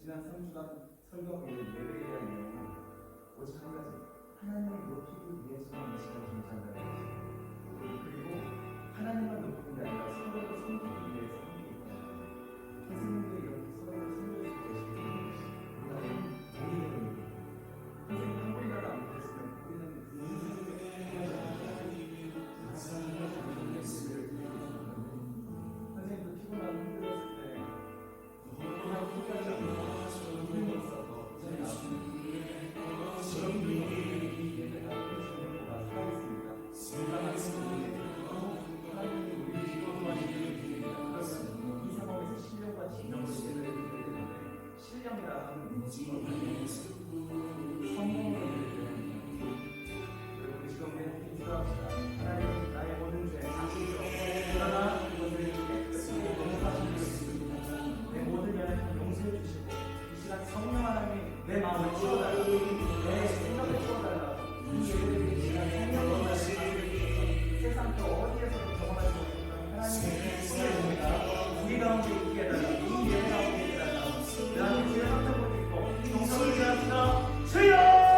지난 3주간 설교 강의 예배에 대한 내용은 오직 한 가지, 하나님을 높이기 위해서만 이 시간을 존재한다는 것입니다. 그리고 하나님만 높이는 게 아니라 서로를 섬기기 위해서 함께 있다는 것입니다. 선생님도 이렇게 서로를 섬길 수 계시기 때문에 우리는 돈이 되는 일입니다. 선생님 한 번이라도 안 못했으면 우리는 선생님도 피곤하고 힘들었을 때 그냥 포기하지 않고 내 마음을 채워달라, 내 생각을 채워달라. 이 예배를 시간 생명을 다시 세상 그 어디에서도 경험할 수 없는 하나님의 손을 우리 가운데 있게 해달라. 이 예배 가운데 있게 해달라. 나는 주의 상처를 입고 동성을 위하여 주여!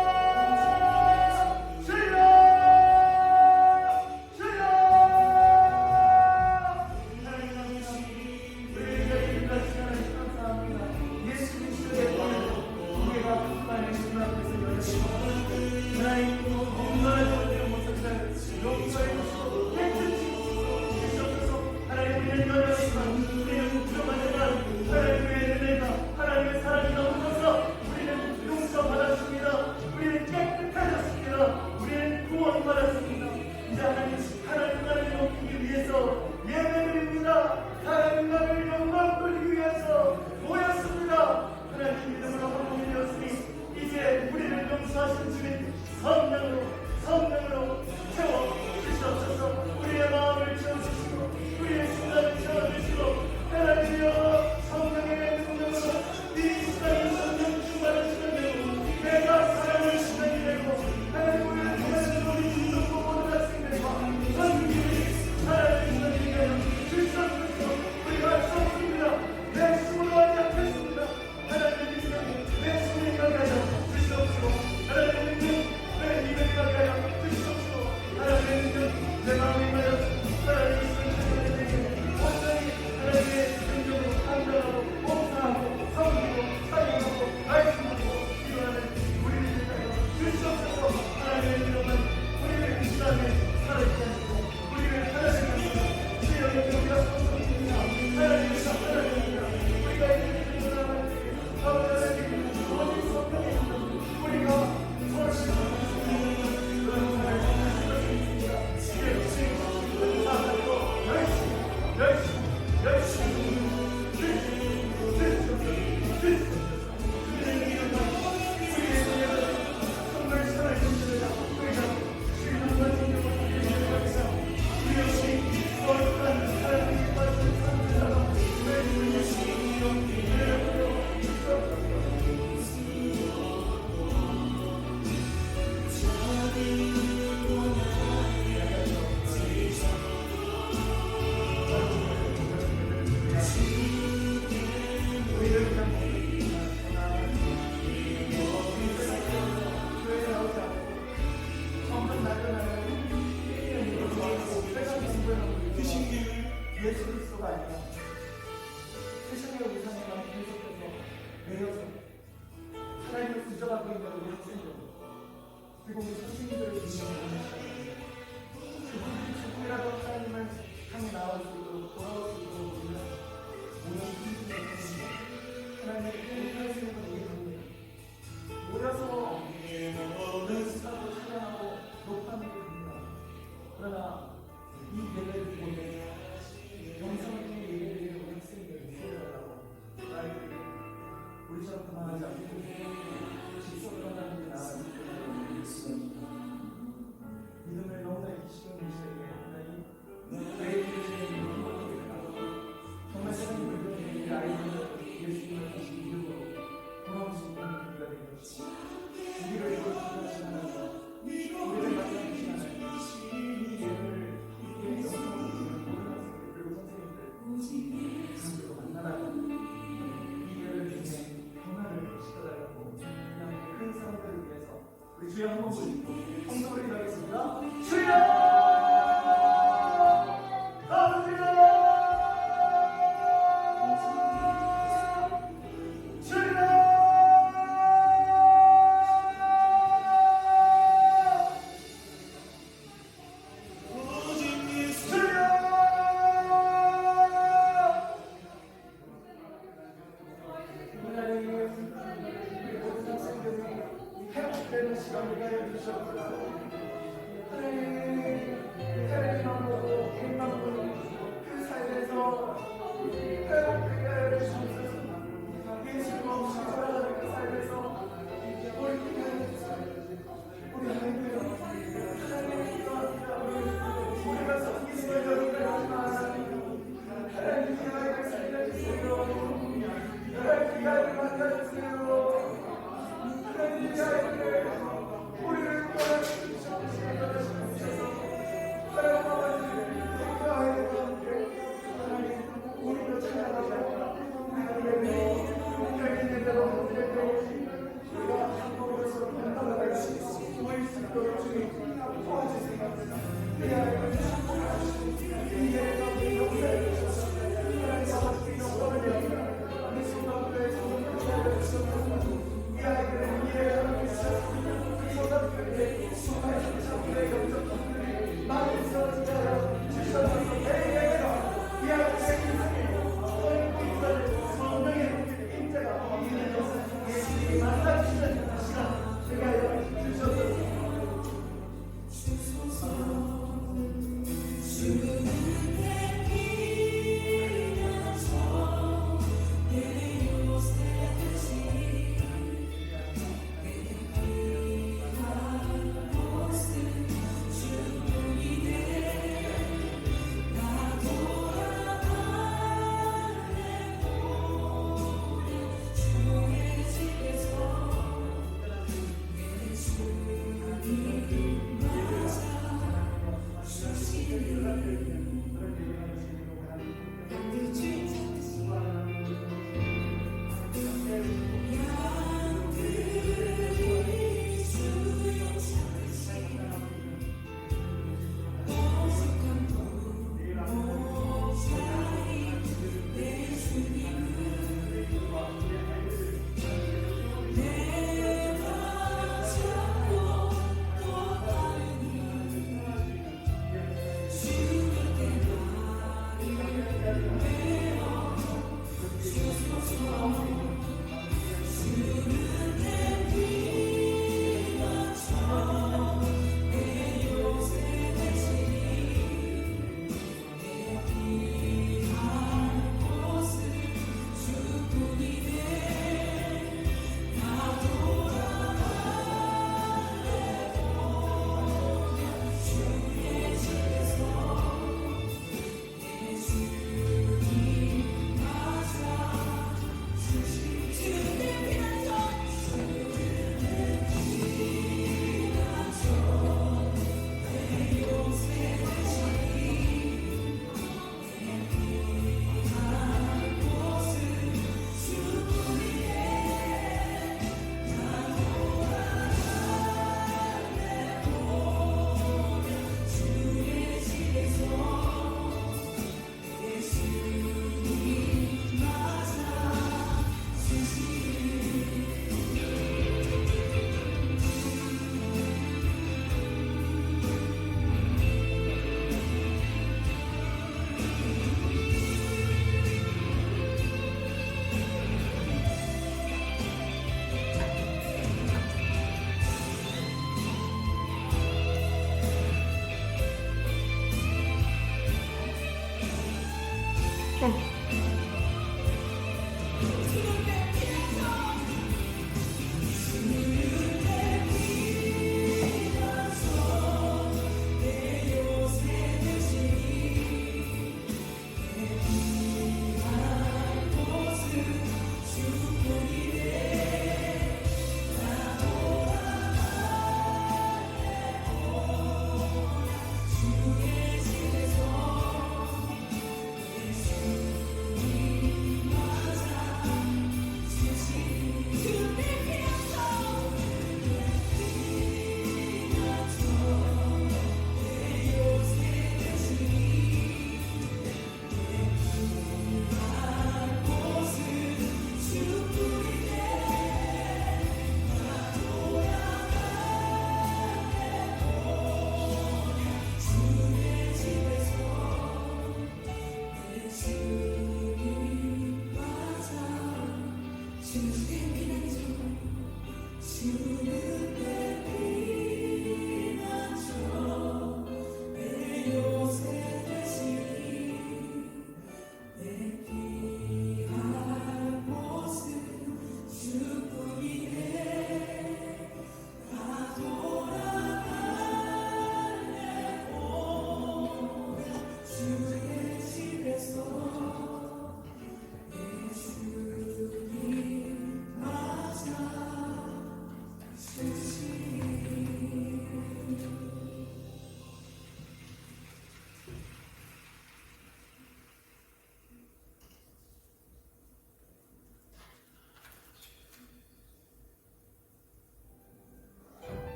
예수 그리스도가 아니라 세상의 우상에만 계속해서 매여서 하나님을 부정하고 있는 우리 학생들 그리고 우리 선생님들을 위해 그분들이 조금이라도 하나님을 향해 나올 수 있도록 돌아올 수 있도록 우리는 모여 힘쓰는 하나님의 행복할 수 있는 우리 모여 직선으로 하나님께 나아가는 믿음을 너무나 잊히는 이 시대에 하나님 내 인생의 행복하게 나가고 정말 세상의 물건에 아이들을 예수님을 다시 믿음으로 돌아올 수 있는 우리가 되게 주시고 우리를 이루어주시는 하나님 우리를 만나주시는 하나님 이 예배를 이 영성을 드리는 모든 학생들 그리고 선생님들 강제로 만나라고 이 예배를 통해 평화를 시켜달라고 그냥 큰 사람들을 위해서 우리 주여 한번 보시고 성도를 기도하겠습니다. 주여! 회복되는 시간을 가져주셨고 하나님 하나님만 보고 행만 보고 그 삶에서 회복되게 하여 주옵소서. 예수님 없이 살아가는 그 삶에서 우리 우리 하나님께서 우리가 섬기는 여러분들 하나님 그 아이를 살려주세요. 하나님 그 아이를 만나주세요. 하나님 그 아이를 우리를 구원하시옵소서. 하나님 그 아이들과 함께 하나님 우리도 찬양하고 하나님의 하나님의 대로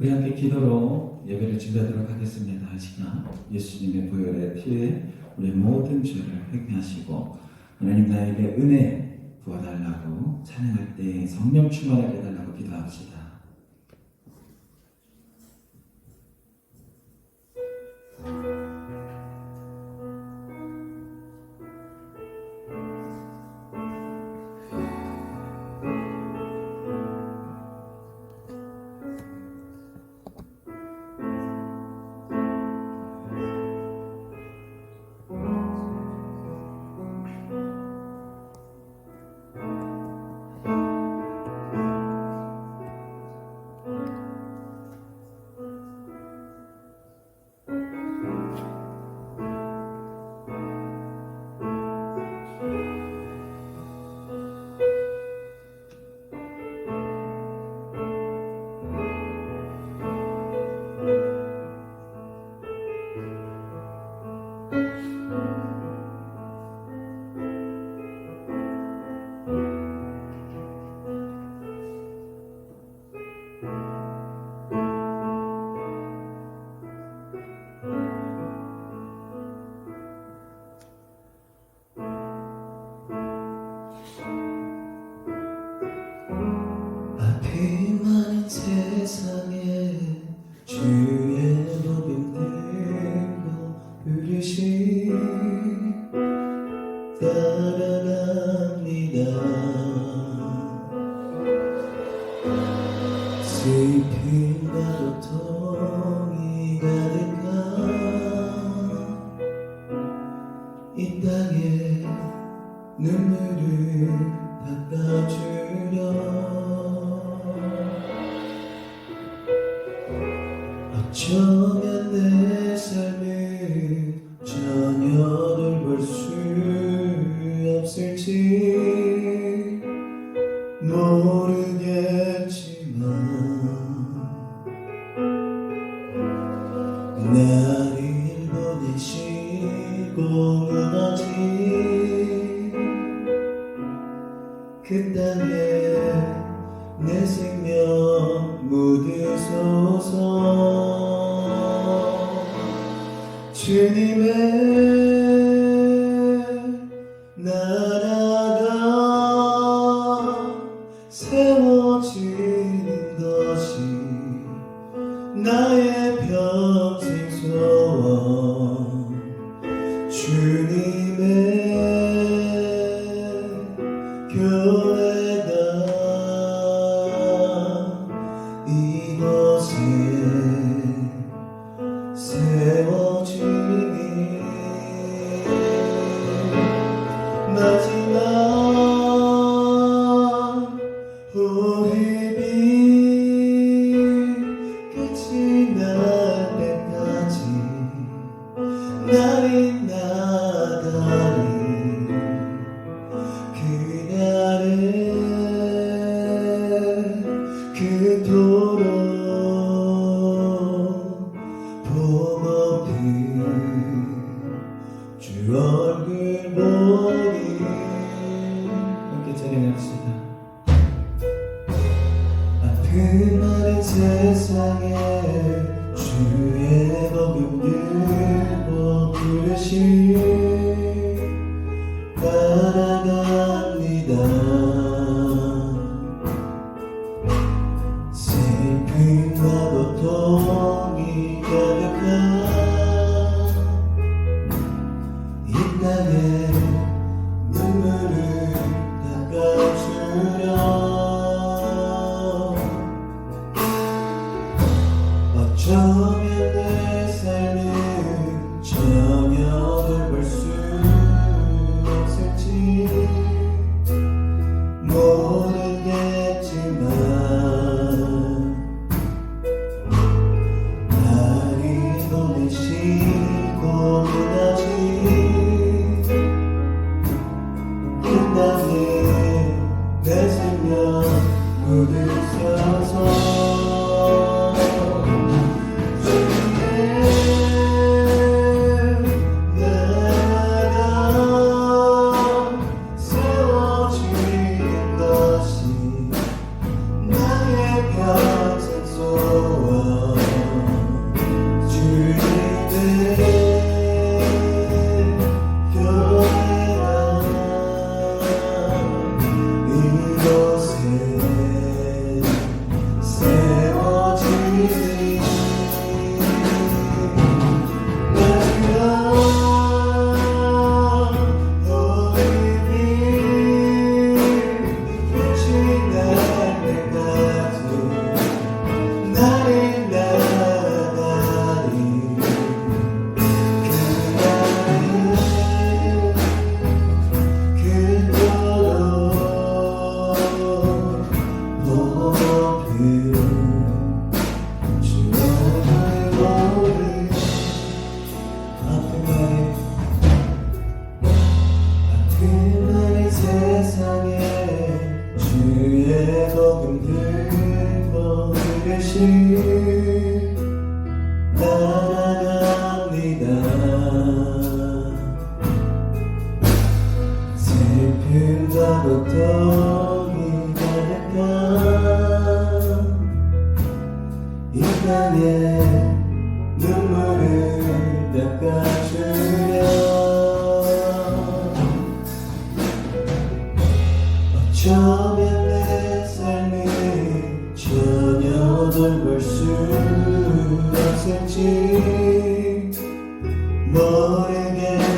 우리 함께 기도로 예배를 준비하도록 하겠습니다. 이 시간 예수님의 보혈의 피에 우리의 모든 죄를 회개하시고 하나님 나에게 은혜 부어달라고 찬양할 때 성령 충만하게 해달라고 기도합시다. 앞이 많은 세상에 주의 복음 들고 부르시 따라갑니다. 슬픔과 고통이 가득한 이 땅에 눈물을 닦아주려 어쩌면 내 삶을 전혀 돌볼 수 없을지 모르겠지만 나를 보내시고 무너진 그 땅에 내 생명 묻으소서. 주님의 나라가 세워지는 것이 나의 평생 소원. 주님의 교회가 이곳에 세워지니 마지막 호흡이 끝이 날 때까지 날이 나가리 그날에 그토록 복없는 주 얼굴 보니 함께 찬양합시다. 아픈 마른 세상에 주의 복음 들고 부르시 따라갑니다. 슬픔과 고통이 가득한 이 땅에 눈물을 닦아주려 어쩌면 내 삶을 전혀 돌볼 수 없을지 고통이 가득한 이 땅에 눈물을 닦아주려 어쩌면 내 삶이 전혀 돌볼 수 없을지 모르겠지만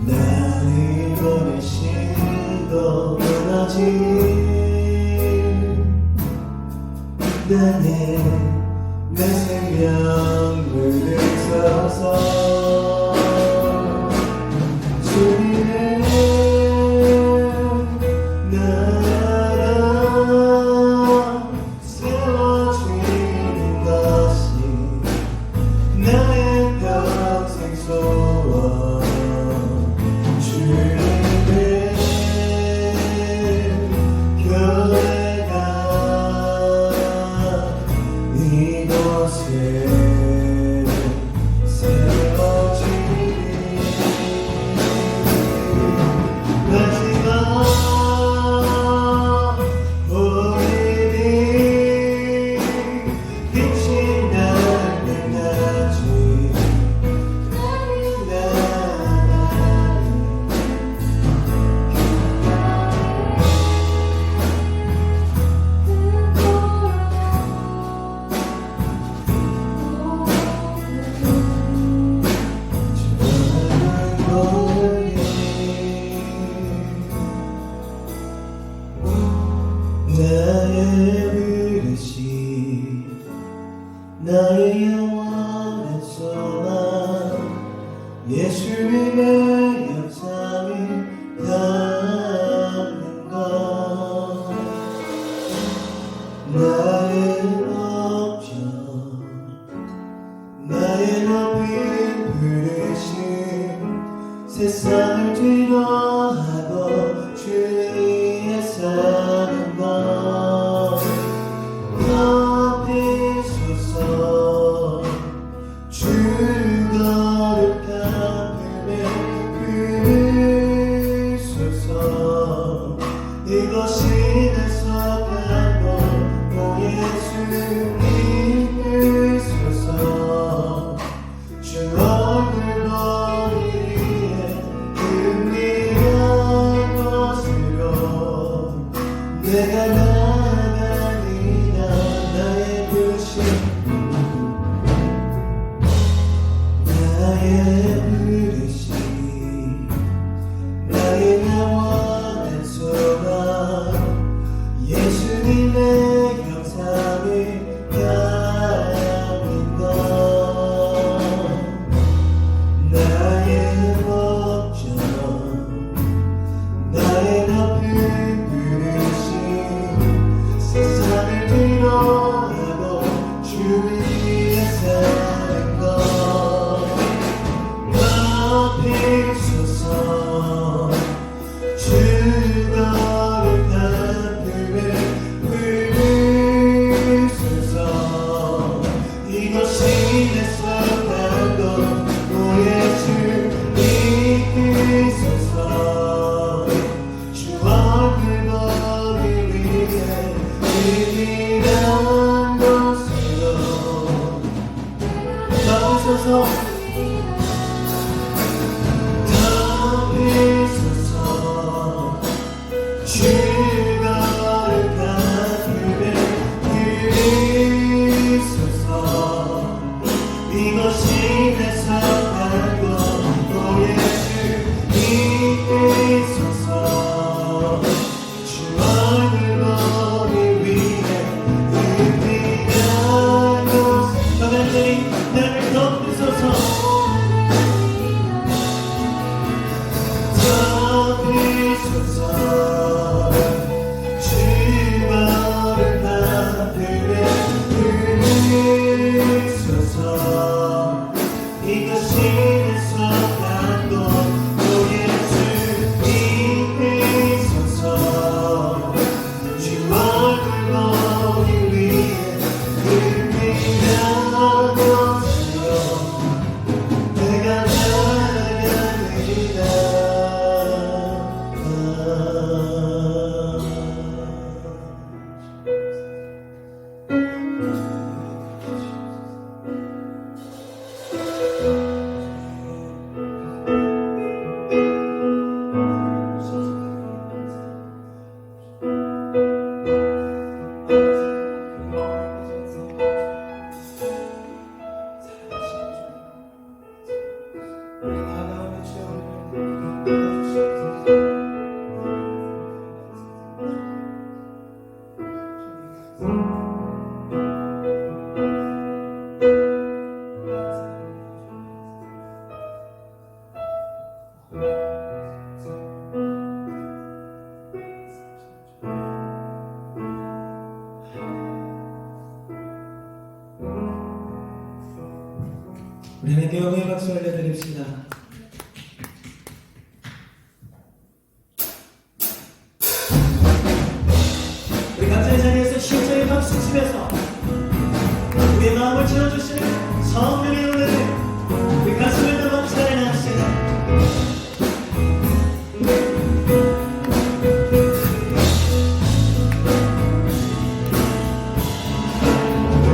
나를 보내시고 무너진 땅에 내 생명 물들서서 주님의 나라 세워주는 것이 나의 평생 소원 주님의 교회가 이곳에 세워지니 마지막 우리들이 빛이 날 때까지 나의 그릇이 나의 영원한 소망 예수님의 영상을 담는 것 나의 목적 나의 높은 부르심 세상을 뒤로하고 주 위에 사는 것 어디소서 주 거룩한 품에 그리소서 이것이 내 속한 곳 오 예수 이끌소서 주 얼굴 보기 위해 우리 하나님께 영광의 박수 올려드립시다. 우리 각자의 자리에서 심장의 박수 치면서 우리의 마음을 채워주시는 성령의 은혜를 우리 가슴을 들어 찬양합시다. Jesus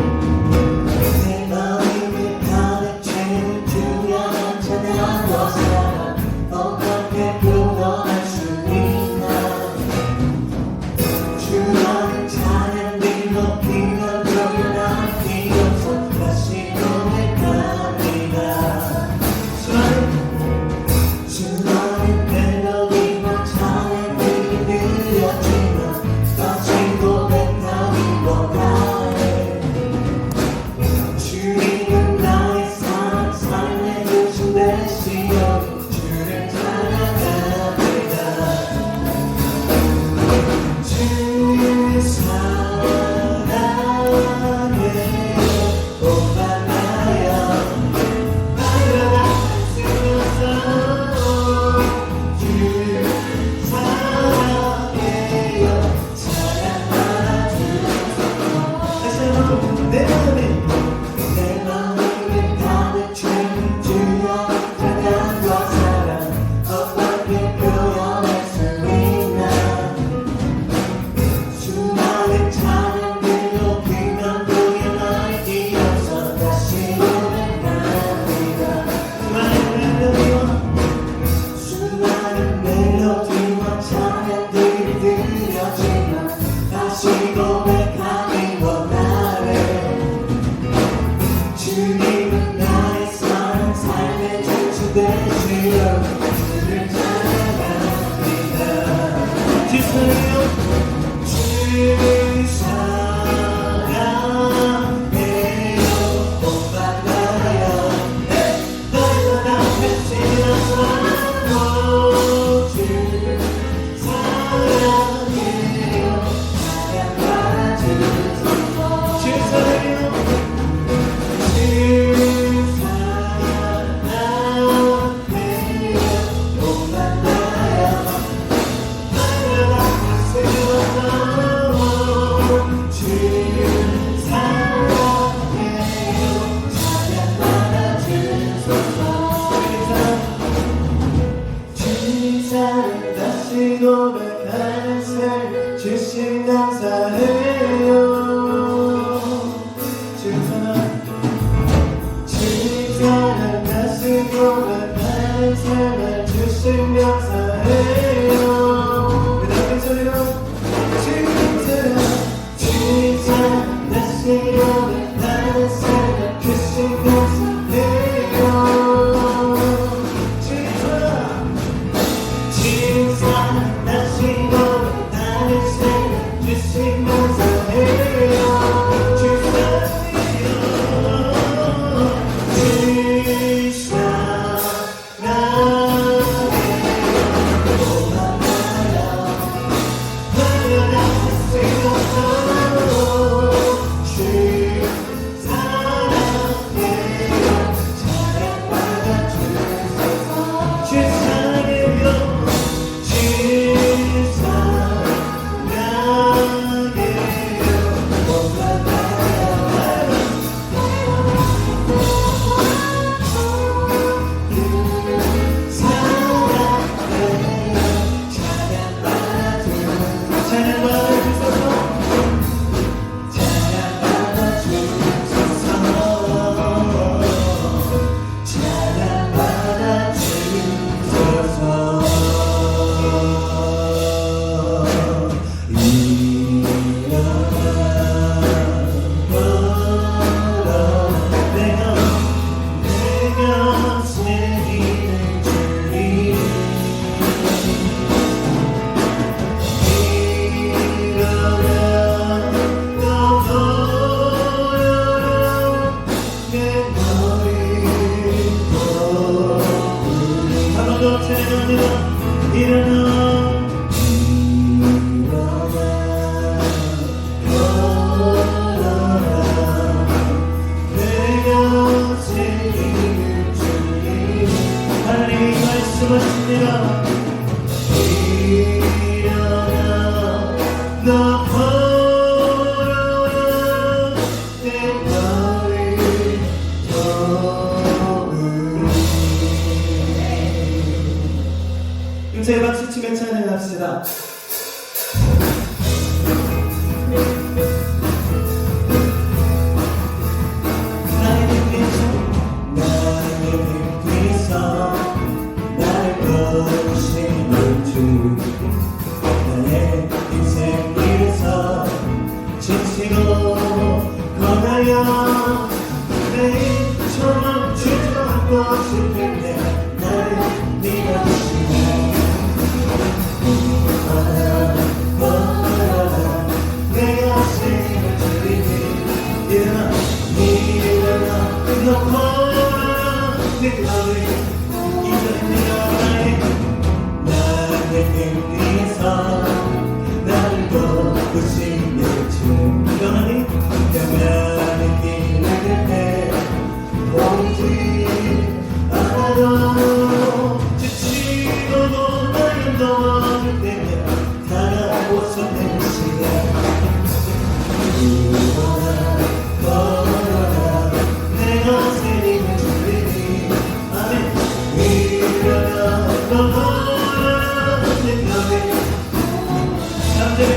하나님이 말씀하십니다. 일어나 너 걸어라 내 나를 도우리. 힘차게 박수치며 찬양합시다. 나의 인생 길에서 지치고 걸어요. 내일처럼 주저앉고 싶을 때 나를 믿어주시네. 걸어라 내가 생을 주리니 일어나 너 걸어라 내 나를 이제 내가 나를 돕으시네. 영원히 평안의 길을 해 보이지 않아도 지치고도 나를 도와줄 때면 다가오서 내 시간 걸어라 내가 세임을 주리니 아멘. 일어나 너 걸어라 내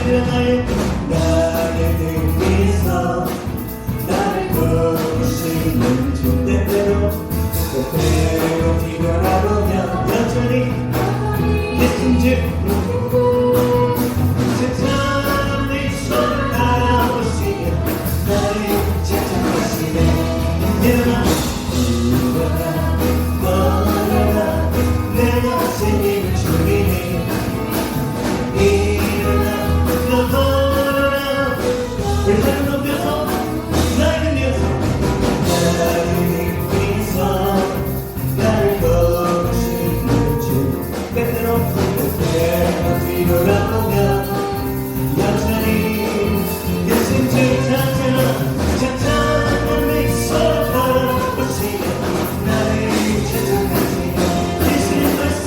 벽에 나의 등 위에서 나를 도우시는 주 때때로 뒤돌아보면 여전히 내 숨질 세상 내 손을 알아보시며 나를 찾아가시네. 일어나 걸어라 내가 생임을 주리니 우리 하늘 높여서 나를 위해서 나를 위해서 나를 도우시는 주 때때로 뒤돌아보면 여전히 내 심줄 찬찬한 미소를 바라보시며 나를 찾아가시며 예수님 말씀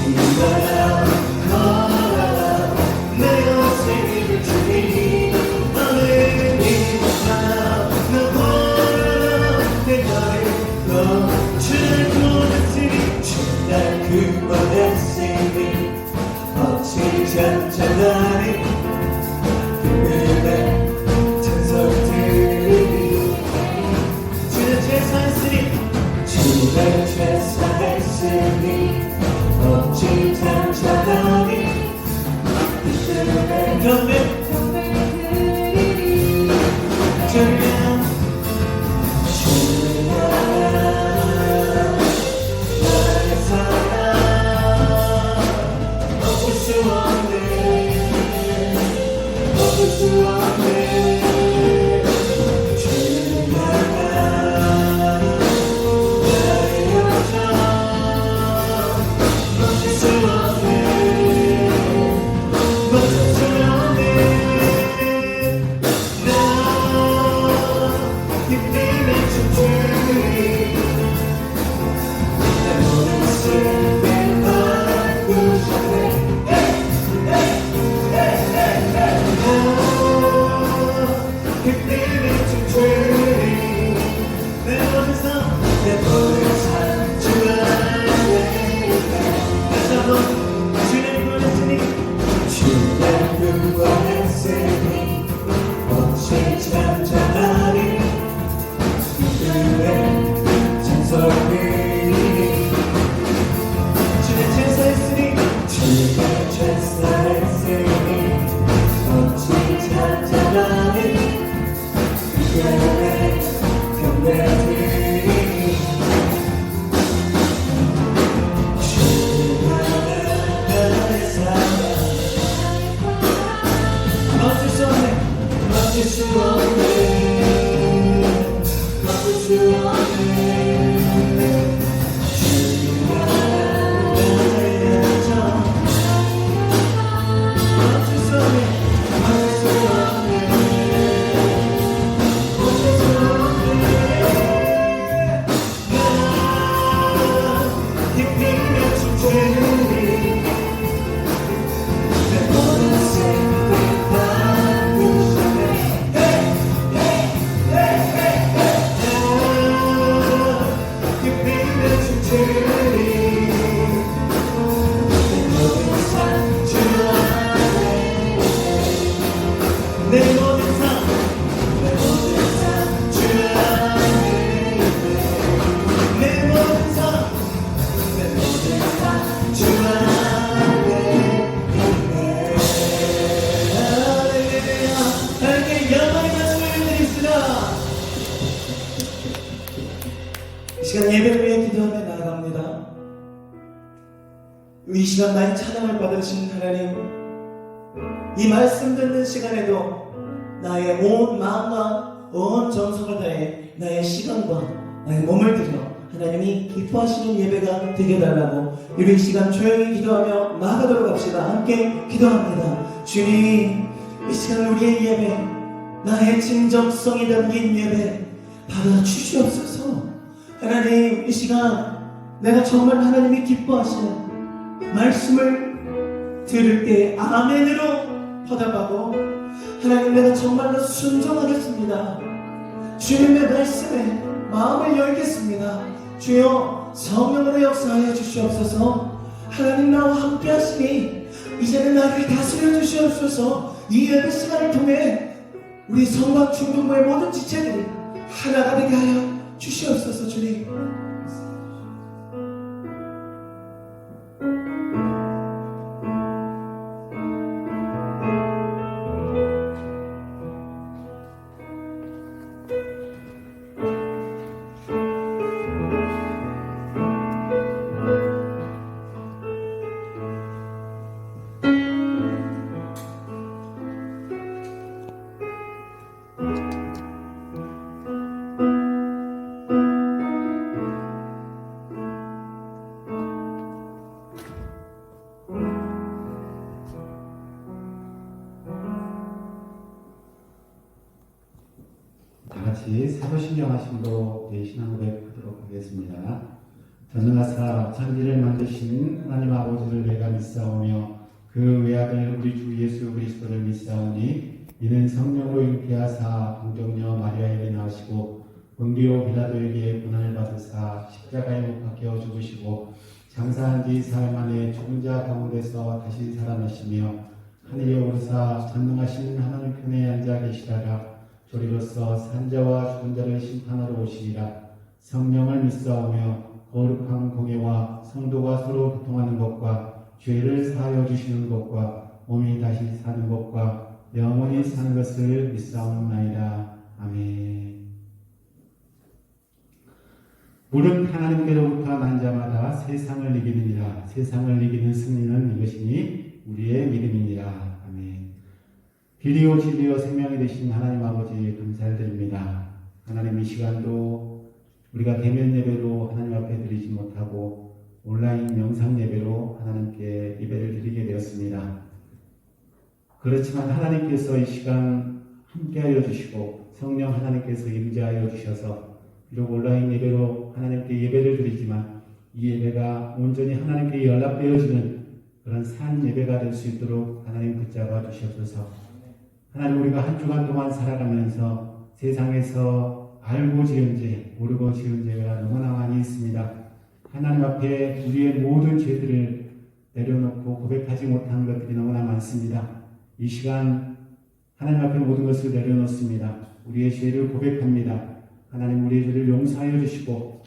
일어나 걸어라 내가 생일을 주리니 찬찬하니 그들의 찬송을 들으니 주는 제사했으니 주는 제사했으니 어찌 찬찬하니 그들의 경배 주여 주여 나의 사랑 없을 수 없네 없을 수 없네 주여 나의 여정 없을 수 없네 주님 내 모든 생각 바꾸셨네 깊이 내준 주님 내 모든 삶 주 안에 내 모든 삶 주 안에 내 모든 삶 주 안에 있네 할렐루야 하나님께 영광의 말씀을 드립시다. 이 시간 예배를 위해 기도하며 나아갑니다. 이 시간 나의 찬양을 받으신 하나님, 이 말씀 듣는 시간에도 나의 온 마음과 온 정성을 다해 나의 시간과 나의 몸을 들여 하나님이 기뻐하시는 예배가 되게 달라고 우리 이 시간 조용히 기도하며 나아가도록 합시다. 함께 기도합니다. 주님, 이 시간 우리의 예배, 나의 진정성이 담긴 예배 받아 주시옵소서. 하나님, 이 시간 내가 정말 하나님이 기뻐하시는 말씀을 들을 때 아멘으로 화답하고 하나님, 내가 정말로 순종하겠습니다. 주님의 말씀에 마음을 열겠습니다. 주여, 성령으로 역사하여 주시옵소서. 하나님, 나와 함께 하시니 이제는 나를 다스려 주시옵소서. 이 예배 시간을 통해 우리 성곽 중동부의 모든 지체들이 하나가 되게 하여 주시옵소서. 주님, 다 같이 사도신경 하심으로 신앙 고백하도록 하겠습니다. 전능하사 천지를 만드신 하나님 아버지를 내가 믿사오며 그 외아들 우리 주 예수 그리스도를 믿사오니 이는 성령으로 잉태하사 동정녀 마리아에게 나으시고 본디오 빌라도에게 고난을 받으사 십자가에 못 박혀 죽으시고 장사한 지 사흘 만에 죽은 자 가운데서 다시 살아나시며 하늘에 오르사 전능하신 하나님 편에 앉아 계시다가 조리로서 산자와 죽은 자를 심판하러 오시리라. 성령을 믿사오며 거룩한 공예와 성도가 서로 교통하는 것과 죄를 사하여 주시는 것과 몸이 다시 사는 것과 영원히 사는 것을 믿사옵나이다. 아멘. 무릇 하나님께로부터 난 자마다 세상을 이기느니라. 세상을 이기는 승리는 이것이니 우리의 믿음이니라. 아멘. 길이요 진리요 생명이 되신 하나님 아버지 감사를 드립니다. 하나님, 이 시간도 우리가 대면 예배로 하나님 앞에 드리지 못하고 온라인 영상 예배로 하나님께 예배를 드리게 되었습니다. 그렇지만 하나님께서 이 시간 함께하여 주시고 성령 하나님께서 임재하여 주셔서 비록 온라인 예배로 하나님께 예배를 드리지만 이 예배가 온전히 하나님께 연락되어지는 그런 산 예배가 될 수 있도록 하나님 붙잡아 주시옵소서. 하나님, 우리가 한 주간 동안 살아가면서 세상에서 알고 지은 죄, 모르고 지은 죄가 너무나 많이 있습니다. 하나님 앞에 우리의 모든 죄들을 내려놓고 고백하지 못한 것들이 너무나 많습니다. 이 시간 하나님 앞에 모든 것을 내려놓습니다. 우리의 죄를 고백합니다. 하나님, 우리의 죄를 용서하여 주시고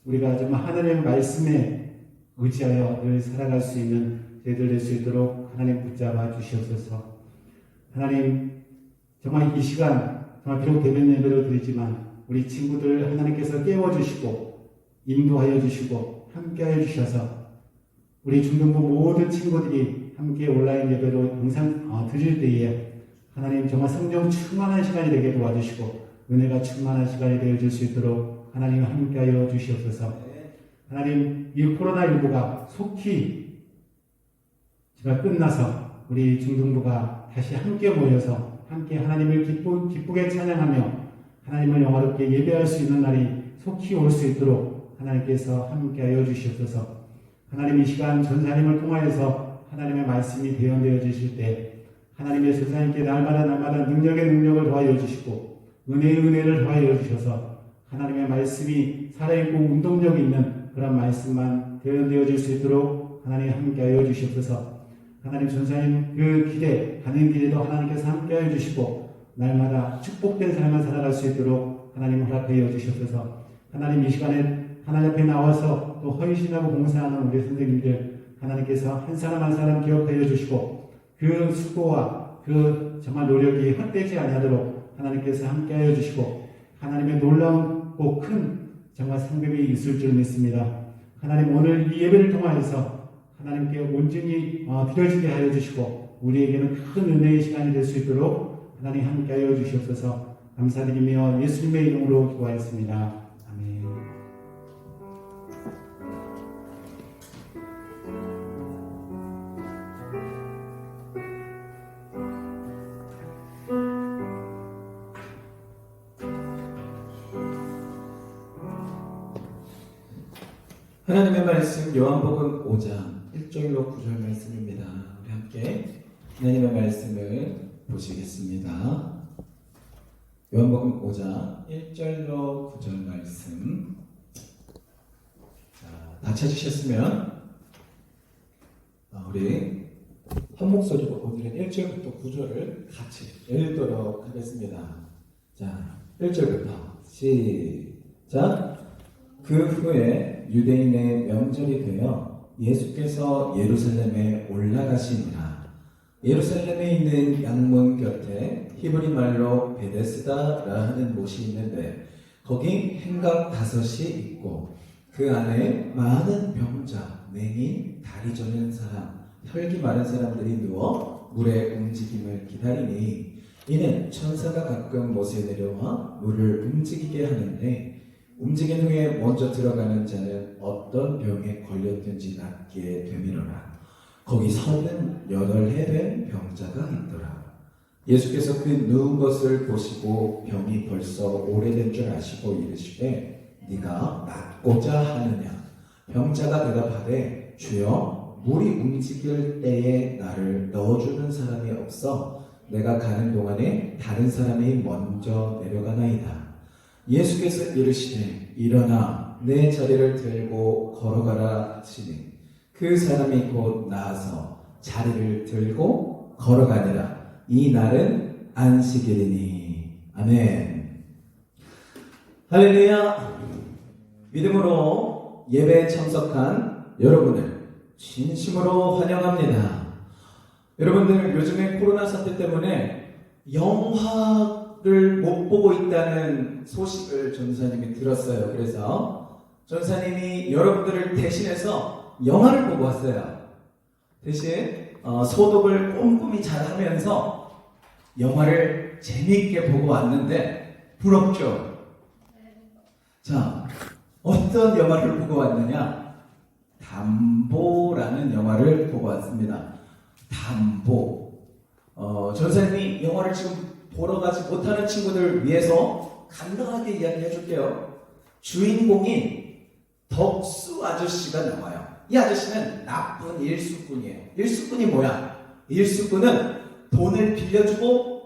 우리가 정말 하나님의 말씀에 의지하여 늘 살아갈 수 있는 죄들 될 수 있도록 하나님 붙잡아 주시옵소서. 하나님, 정말 이 시간 정말 비록 대면 예배로 드리지만 우리 친구들 하나님께서 깨워주시고 인도하여 주시고 함께하여 주셔서 우리 중등부 모든 친구들이 함께 온라인 예배로 영상 드릴 때에 하나님 정말 성령 충만한 시간이 되게 도와주시고 은혜가 충만한 시간이 되어줄 수 있도록 하나님 함께하여 주시옵소서. 하나님, 이 코로나19가 속히 정말 끝나서 우리 중등부가 다시 함께 모여서 함께 하나님을 기쁘게 찬양하며 하나님을 영화롭게 예배할 수 있는 날이 속히 올 수 있도록 하나님께서 함께하여 주시옵소서. 하나님 이 시간 전사님을 통하여서 하나님의 말씀이 대언되어 주실 때 하나님의 전사님께 날마다 능력의 능력을 더하여 주시고 은혜의 은혜를 더하여 주셔서 하나님의 말씀이 살아있고 운동력 있는 그런 말씀만 대언되어 줄 수 있도록 하나님 함께하여 주시옵소서. 하나님 전사님 그 기대 가는 길에도 하나님께서 함께하여 주시고 날마다 축복된 삶을 살아갈 수 있도록 하나님 허락하여 주시옵소서. 하나님 이 시간에 하나님 앞에 나와서 또 헌신하고 봉사하는 우리 선생님들 하나님께서 한 사람 한 사람 기억하여 주시고 그 수고와 그 정말 노력이 헛되지 아니하도록 하나님께서 함께하여 주시고 하나님의 놀라운 큰 정말 상급이 있을 줄 믿습니다. 하나님 오늘 이 예배를 통하여서 하나님께 온전히 드려지게 하여 주시고 우리에게는 큰 은혜의 시간이 될 수 있도록 하나님 함께하여 주시옵소서. 감사드리며 예수님의 이름으로 기도하였습니다. 아멘. 하나님의 말씀 요한복음 5장 1절로 9절 말씀입니다. 우리 함께 하나님의 말씀을 보시겠습니다. 요한복음 5장 1절로 9절 말씀. 다 찾으셨으면 우리 한 목소리로 오늘은 1절부터 9절을 같이 읽도록 하겠습니다. 자, 1절부터 시작. 그 후에 유대인의 명절이 되어 예수께서 예루살렘에 올라가시니라. 예루살렘에 있는 양문 곁에 히브리 말로 베데스다라 하는 못이 있는데 거기 행각 5이 있고 그 안에 많은 병자, 맹인, 다리 저는 사람, 혈기 많은 사람들이 누워 물의 움직임을 기다리니 이는 천사가 가끔 못에 내려와 물을 움직이게 하는데 움직인 후에 먼저 들어가는 자는 어떤 병에 걸렸든지 낫게 되미로라. 거기 38해 된 병자가 있더라. 예수께서 그 누운 것을 보시고 병이 벌써 오래된 줄 아시고 이르시되 네가 낫고자 하느냐. 병자가 대답하되 주여 물이 움직일 때에 나를 넣어주는 사람이 없어 내가 가는 동안에 다른 사람이 먼저 내려가나이다. 예수께서 이르시되 일어나 내 자리를 들고 걸어가라 하시니 그 사람이 곧 나아서 자리를 들고 걸어가니라. 이 날은 안식일이니. 아멘. 할렐루야. 믿음으로 예배에 참석한 여러분을 진심으로 환영합니다. 여러분들 요즘에 코로나 사태 때문에 영화를 못 보고 있다는 소식을 전사님이 들었어요. 그래서 전사님이 여러분들을 대신해서 영화를 보고 왔어요. 대신 소독을 꼼꼼히 잘 하면서 영화를 재미있게 보고 왔는데 부럽죠? 자, 어떤 영화를 보고 왔느냐? 담보라는 영화를 보고 왔습니다. 담보. 전사님이 영화를 지금 보러 가지 못하는 친구들 위해서 간단하게 이야기해 줄게요. 주인공인 덕수 아저씨가 나와요. 이 아저씨는 나쁜 일수꾼이에요. 일수꾼이 뭐야? 일수꾼은 돈을 빌려주고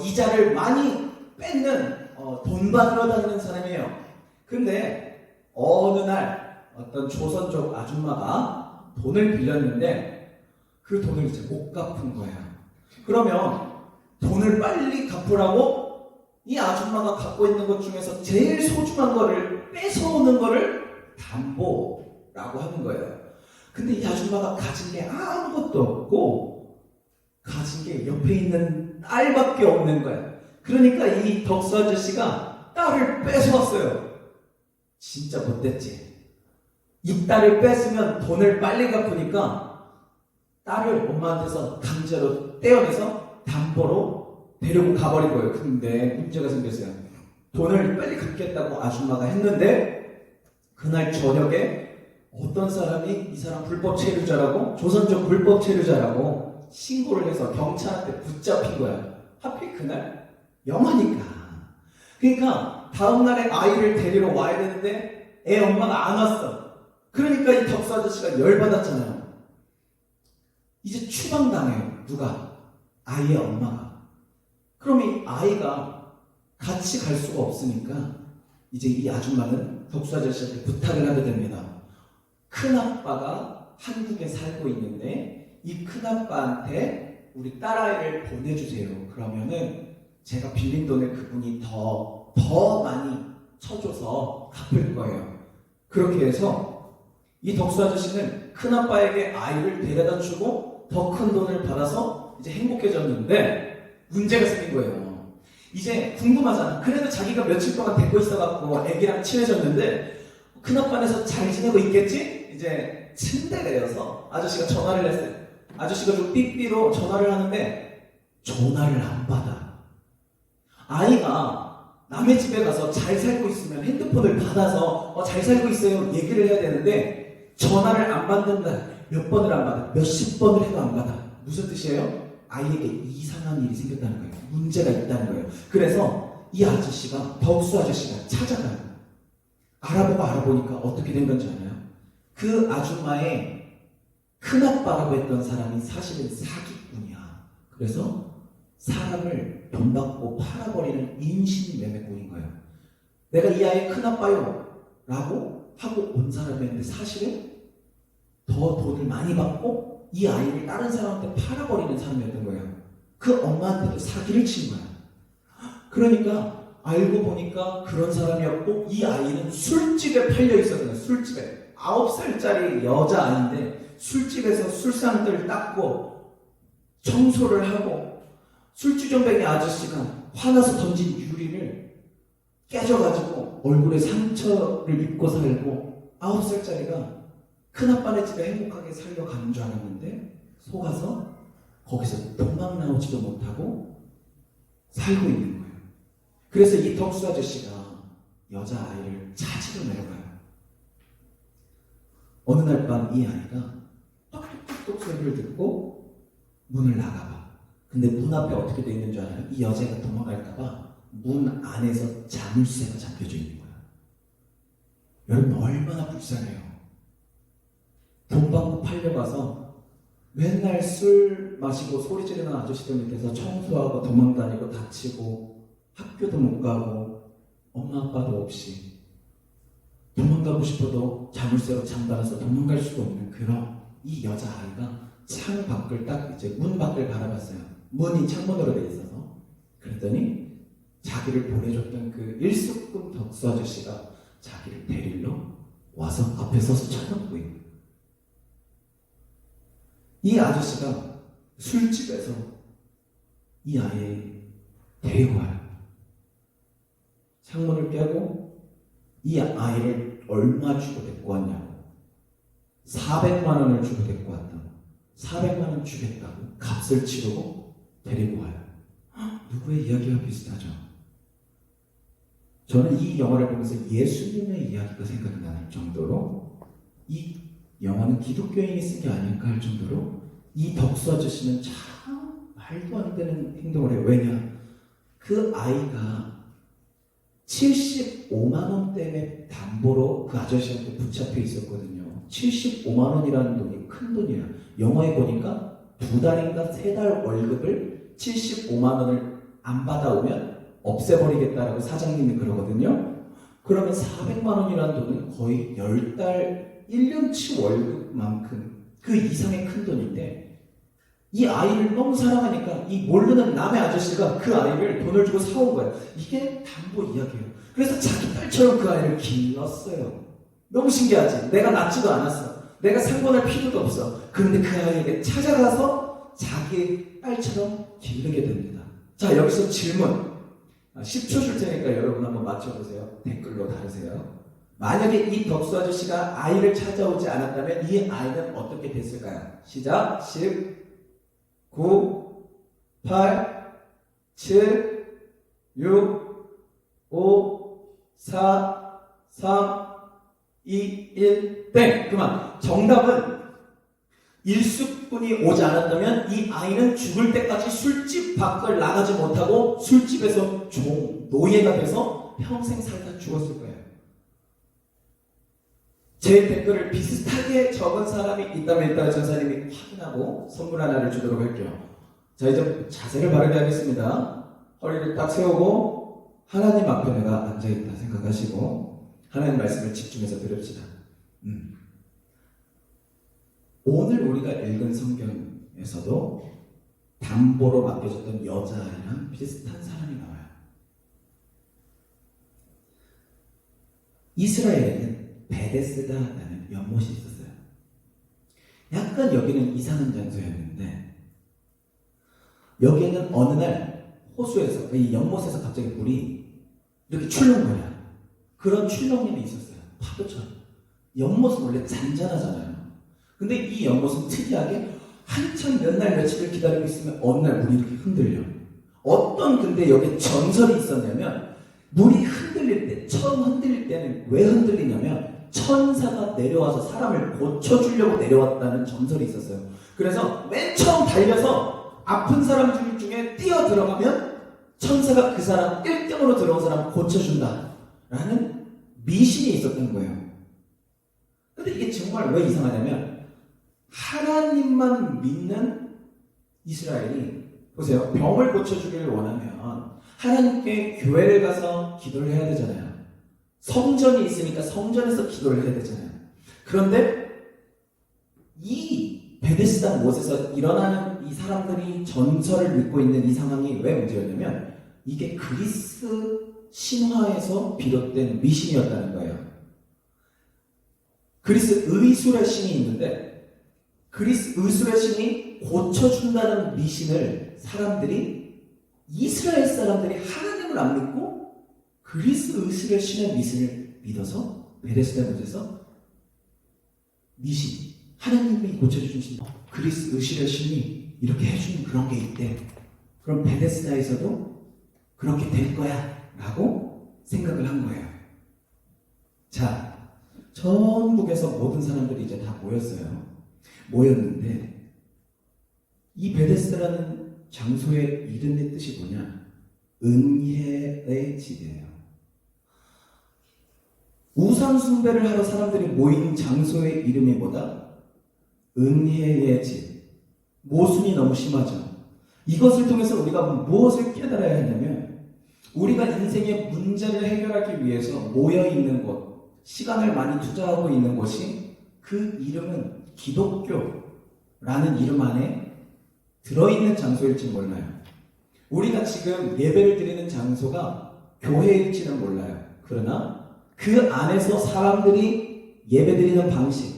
이자를 많이 뺏는 돈 받으러 다니는 사람이에요. 근데 어느 날 어떤 조선족 아줌마가 돈을 빌렸는데 그 돈을 이제 못 갚은 거야. 그러면 돈을 빨리 갚으라고 이 아줌마가 갖고 있는 것 중에서 제일 소중한 거를 뺏어오는 거를 담보라고 하는 거예요. 근데 이 아줌마가 가진 게 아무것도 없고 가진 게 옆에 있는 딸밖에 없는 거야. 그러니까 이 덕수 아저씨가 딸을 뺏어왔어요. 진짜 못됐지. 이 딸을 뺏으면 돈을 빨리 갚으니까 딸을 엄마한테서 강제로 떼어내서 담보로 데리고 가버린 거예요. 근데 문제가 생겼어요. 돈을 빨리 갚겠다고 아줌마가 했는데 그날 저녁에 어떤 사람이 이 사람 불법 체류자라고, 조선족 불법 체류자라고 신고를 해서 경찰한테 붙잡힌 거야. 하필 그날 영화니까. 그러니까 다음날에 아이를 데리러 와야 되는데 애 엄마가 안 왔어. 그러니까 이 덕수 아저씨가 열받았잖아요. 이제 추방당해요. 누가? 아이의 엄마가. 그럼 이 아이가 같이 갈 수가 없으니까 이제 이 아줌마는 덕수 아저씨한테 부탁을 하게 됩니다. 큰아빠가 한국에 살고 있는데 이 큰아빠한테 우리 딸아이를 보내주세요. 그러면은 제가 빌린 돈을 그분이 더 많이 쳐줘서 갚을 거예요. 그렇게 해서 이 덕수 아저씨는 큰아빠에게 아이를 데려다 주고 더 큰 돈을 받아서 이제 행복해졌는데 문제가 생긴 거예요. 이제 궁금하잖아. 그래도 자기가 며칠 동안 데리고 있어갖고 애기랑 친해졌는데 큰아빠네서 잘 지내고 있겠지? 이제 침대가여서 아저씨가 전화를 했어요. 아저씨가 좀 삐삐로 전화를 하는데 전화를 안 받아. 아이가 남의 집에 가서 잘 살고 있으면 핸드폰을 받아서 잘 살고 있어요 얘기를 해야 되는데 전화를 안 받는다. 몇 번을 안 받아. 몇십 번을 해도 안 받아. 무슨 뜻이에요? 아이에게 이상한 일이 생겼다는 거예요. 문제가 있다는 거예요. 그래서 이 아저씨가 덕수 아저씨가 찾아가요. 알아보니까 어떻게 된 건지 알아요? 그 아줌마의 큰아빠라고 했던 사람이 사실은 사기꾼이야. 그래서 사람을 돈 받고 팔아버리는 인신매매꾼인 거예요. 내가 이 아이의 큰아빠요 라고 하고 온 사람이었는데 사실은 더 돈을 많이 받고 이 아이를 다른 사람한테 팔아버리는 사람이었던 거예요. 그 엄마한테도 사기를 친 거야. 그러니까 알고 보니까 그런 사람이었고 이 아이는 술집에 팔려 있었거든요. 술집에 9살짜리 여자아이인데 술집에서 술상들 닦고 청소를 하고 술주정뱅이 아저씨가 화나서 던진 유리를 깨져가지고 얼굴에 상처를 입고 살고 9살짜리가 큰아빠네 집에 행복하게 살려가는 줄 알았는데 속아서 거기서 도망 나오지도 못하고 살고 있는 거예요. 그래서 이 덕수 아저씨가 여자아이를 찾으러 내려가요. 어느 날 밤 이 아이가 똑똑똑 소리를 듣고 문을 나가봐. 근데 문 앞에 어떻게 돼 있는 줄 알아요? 이 여자가 도망갈까봐 문 안에서 자물쇠가 잡혀져 있는 거야. 여러분 얼마나 불쌍해요. 돈 받고 팔려가서 맨날 술 마시고 소리 지르는 아저씨들 밑에서 청소하고 도망다니고 다치고 학교도 못 가고 엄마 아빠도 없이 도망가고 싶어도 자물쇠로 잠달아서 도망갈 수가 없는 그런 이 여자아이가 창 밖을 딱 이제 문 밖을 바라봤어요. 문이 창문으로 돼 있어서. 그랬더니 자기를 보내줬던 그 일수꾼 덕수 아저씨가 자기를 데리러 와서 앞에 서서 쳐다보고 있는 거예요. 이 아저씨가 술집에서 이 아이를 데리고 와요. 창문을 깨고 이 아이를 얼마 주고 데리고 왔냐고. 400만 원을 주고 데리고 왔다고. 400만 원 주겠다고 값을 치르고 데리고 와요. 누구의 이야기와 비슷하죠? 저는 이 영화를 보면서 예수님의 이야기가 생각이 나는 정도로 이 영화는 기독교인이 쓴 게 아닐까 할 정도로 이 덕수 아저씨는 참 말도 안 되는 행동을 해요. 왜냐? 그 아이가 75만 원 때문에 담보로 그 아저씨한테 붙잡혀 있었거든요. 75만 원이라는 돈이 큰 돈이에요. 영화에 보니까 2달인가 3달 월급을 75만 원을 안 받아오면 없애버리겠다라고 사장님이 그러거든요. 그러면 400만 원이라는 돈은 거의 10달 1년치 월급만큼 그 이상의 큰 돈인데 이 아이를 너무 사랑하니까 이 모르는 남의 아저씨가 그 아이를 돈을 주고 사온 거예요. 이게 담보 이야기예요. 그래서 자기 딸처럼 그 아이를 길렀어요. 너무 신기하지? 내가 낳지도 않았어. 내가 상관할 필요도 없어. 그런데 그 아이에게 찾아가서 자기 딸처럼 기르게 됩니다. 자, 여기서 질문 10초 줄 테니까 여러분 한번 맞춰보세요. 댓글로 다루세요. 만약에 이 덕수 아저씨가 아이를 찾아오지 않았다면 이 아이는 어떻게 됐을까요? 시작. 10, 9, 8, 7, 6, 5, 4, 3, 2, 1, 땡! 그만. 정답은 일수꾼이 오지 않았다면 이 아이는 죽을 때까지 술집 밖을 나가지 못하고 술집에서 노예가 돼서 평생 살다 죽었을 거예요. 제 댓글을 비슷하게 적은 사람이 있다면 이따가 전사님이 확인하고 선물 하나를 주도록 할게요. 자, 이제 자세를 바르게 하겠습니다. 허리를 딱 세우고 하나님 앞에 내가 앉아있다 생각하시고 하나님 말씀을 집중해서 들읍시다. 오늘 우리가 읽은 성경에서도 담보로 맡겨졌던 여자아이랑 비슷한 사람이 나와요. 이스라엘에는 베데스다라는 연못이 있었어요. 약간 여기는 이상한 장소였는데 여기에는 어느 날 호수에서 이 연못에서 갑자기 물이 이렇게 출렁거려요. 그런 출렁임이 있었어요. 파도처럼. 연못은 원래 잔잔하잖아요. 근데 이 연못은 특이하게 한참 몇 날 며칠을 기다리고 있으면 어느 날 물이 이렇게 흔들려. 어떤 근데 여기 전설이 있었냐면 물이 흔들릴 때, 처음 흔들릴 때는 왜 흔들리냐면 천사가 내려와서 사람을 고쳐주려고 내려왔다는 전설이 있었어요. 그래서 맨 처음 달려서 아픈 사람 중에 뛰어 들어가면 천사가 그 사람 1등으로 들어온 사람을 고쳐준다 라는 미신이 있었던 거예요. 근데 이게 정말 왜 이상하냐면 하나님만 믿는 이스라엘이, 보세요, 병을 고쳐주기를 원하면 하나님께 교회를 가서 기도를 해야 되잖아요. 성전이 있으니까 성전에서 기도를 해야 되잖아요. 그런데 이 베데스다 못에서 일어나는 이 사람들이 전설을 믿고 있는 이 상황이 왜 문제였냐면 이게 그리스 신화에서 비롯된 미신이었다는 거예요. 그리스 의술의 신이 있는데 그리스 의술의 신이 고쳐준다는 미신을 사람들이, 이스라엘 사람들이 하나님을 안 믿고 그리스 의술의 신의 미신을 믿어서 베데스다 못에서 미신, 하나님이 고쳐주신 그리스 의술의 신이 이렇게 해주는 그런 게 있대. 그럼 베데스다에서도 그렇게 될 거야 라고 생각을 한 거예요. 자, 전국에서 모든 사람들이 이제 다 모였는데 이 베데스다라는 장소의 이름의 뜻이 뭐냐? 은혜의 집이에요. 우상 숭배를 하러 사람들이 모인 장소의 이름이 뭐다? 은혜의 집. 모순이 너무 심하죠. 이것을 통해서 우리가 무엇을 깨달아야 하냐면 우리가 인생의 문제를 해결하기 위해서 모여있는 곳, 시간을 많이 투자하고 있는 곳이, 그 이름은 기독교라는 이름 안에 들어있는 장소일지 몰라요. 우리가 지금 예배를 드리는 장소가 교회일지는 몰라요. 그러나 그 안에서 사람들이 예배 드리는 방식,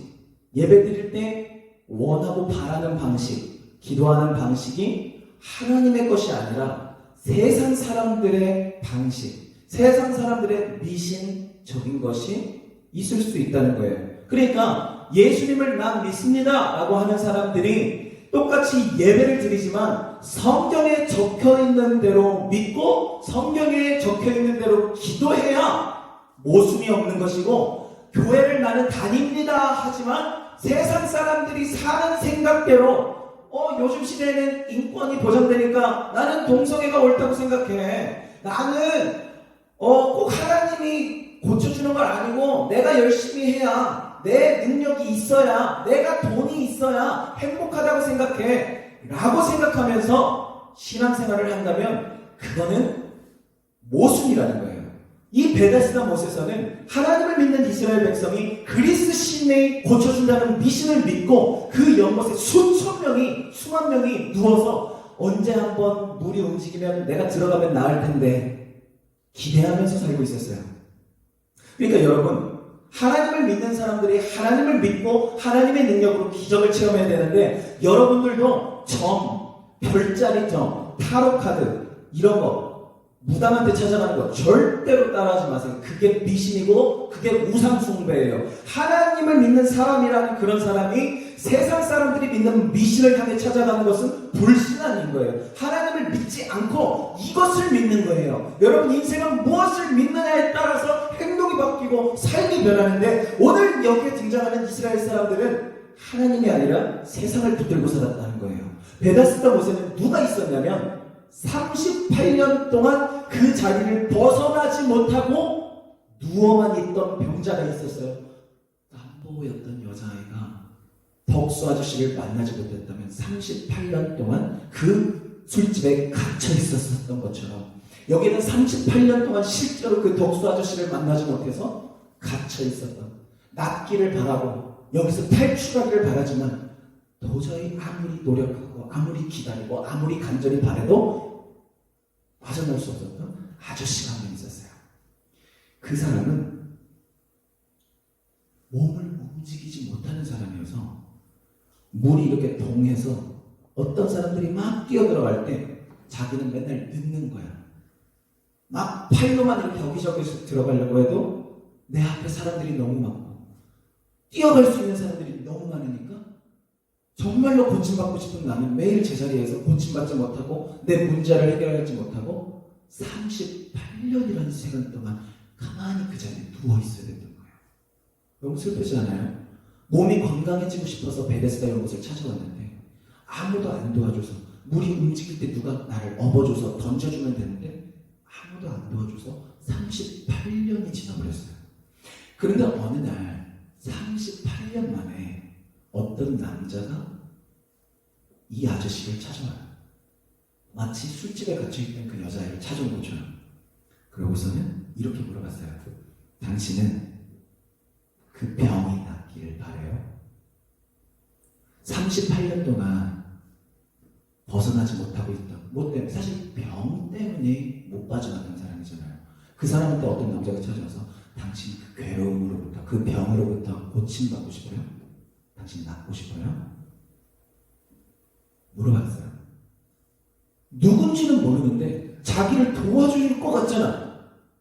예배 드릴 때 원하고 바라는 방식, 기도하는 방식이 하나님의 것이 아니라 세상 사람들의 방식, 세상 사람들의 미신적인 것이 있을 수 있다는 거예요. 그러니까 예수님을 난 믿습니다 라고 하는 사람들이 똑같이 예배를 드리지만 성경에 적혀있는 대로 믿고 성경에 적혀있는 대로 기도해야 모순이 없는 것이고, 교회를 나는 다닙니다 하지만 세상 사람들이 사는 생각대로 요즘 시대에는 인권이 보장되니까 나는 동성애가 옳다고 생각해, 나는 꼭 하나님이 고쳐주는 걸 아니고 내가 열심히 해야, 내 능력이 있어야, 내가 돈이 있어야 행복하다고 생각해 라고 생각하면서 신앙생활을 한다면 그거는 모순이라는 거예요. 이 베데스다 못에서는 하나님을 믿는 이스라엘 백성이 그리스 신이 고쳐준다는 미신을 믿고 그 연못에 수만 명이 누워서 언제 한번 물이 움직이면 내가 들어가면 나을 텐데 기대하면서 살고 있었어요. 그러니까 여러분, 하나님을 믿는 사람들이 하나님을 믿고 하나님의 능력으로 기적을 체험해야 되는데, 여러분들도 점, 별자리 점, 타로카드 이런 거 무당한테 찾아가는 거 절대로 따라하지 마세요. 그게 미신이고 그게 우상숭배예요. 하나님을 믿는 사람이라는 그런 사람이 세상 사람들이 믿는 미신을 향해 찾아가는 것은 불신앙인 거예요. 하나님을 믿지 않고 이것을 믿는 거예요. 여러분, 인생은 무엇을 믿느냐에 따라서 행동이 바뀌고 삶이 변하는데, 오늘 여기에 등장하는 이스라엘 사람들은 하나님이 아니라 세상을 붙들고 살았다는 거예요. 베데스다 못에는 누가 있었냐면 38년 동안 그 자리를 벗어나지 못하고 누워만 있던 병자가 있었어요. 바보였던 여자아이가 덕수 아저씨를 만나지 못했다면 38년 동안 그 술집에 갇혀 있었던 것처럼 여기는 38년 동안 실제로 그 덕수 아저씨를 만나지 못해서 갇혀 있었던, 낫기를 바라고 여기서 탈출하기를 바라지만 도저히 아무리 노력하고 아무리 기다리고 아무리 간절히 바라도 빠져나올 수 없었던 아저씨가 한 명 있었어요. 그 사람은 몸을 움직이지 못하는 사람이어서 물이 이렇게 동해서 어떤 사람들이 막 뛰어들어갈 때 자기는 맨날 늦는 거야. 막 팔로만 이렇게 여기저기 들어가려고 해도 내 앞에 사람들이 너무 많고 뛰어갈 수 있는 사람들이 너무 많으니까 정말로 고침받고 싶은 나는 매일 제자리에서 고침받지 못하고 내 문제를 해결하지 못하고 38년이라는 시간 동안 가만히 그 자리에 누워있어야 됐던 거예요. 너무 슬프지 않아요? 몸이 건강해지고 싶어서 베데스다 연못을 찾아왔는데 아무도 안 도와줘서, 물이 움직일 때 누가 나를 업어줘서 던져주면 되는데 아무도 안 도와줘서 38년이 지나버렸어요. 그런데 어느 날 38년 만에 어떤 남자가 이 아저씨를 찾아와요. 마치 술집에 갇혀있던 그 여자애를 찾아온 것처럼. 그러고서는 이렇게 물어봤어요. 당신은 그 병이 낫기를 바래요? 38년 동안 벗어나지 못하고 있던, 뭐 때문에? 사실 병 때문에 못 빠져나간 사람이잖아요. 그 사람한테 어떤 남자가 찾아와서 당신 그 괴로움으로부터, 그 병으로부터 고침받고 싶어요? 당신 낫고 싶어요? 물어봤어요. 누군지는 모르는데 자기를 도와줄 것 같잖아.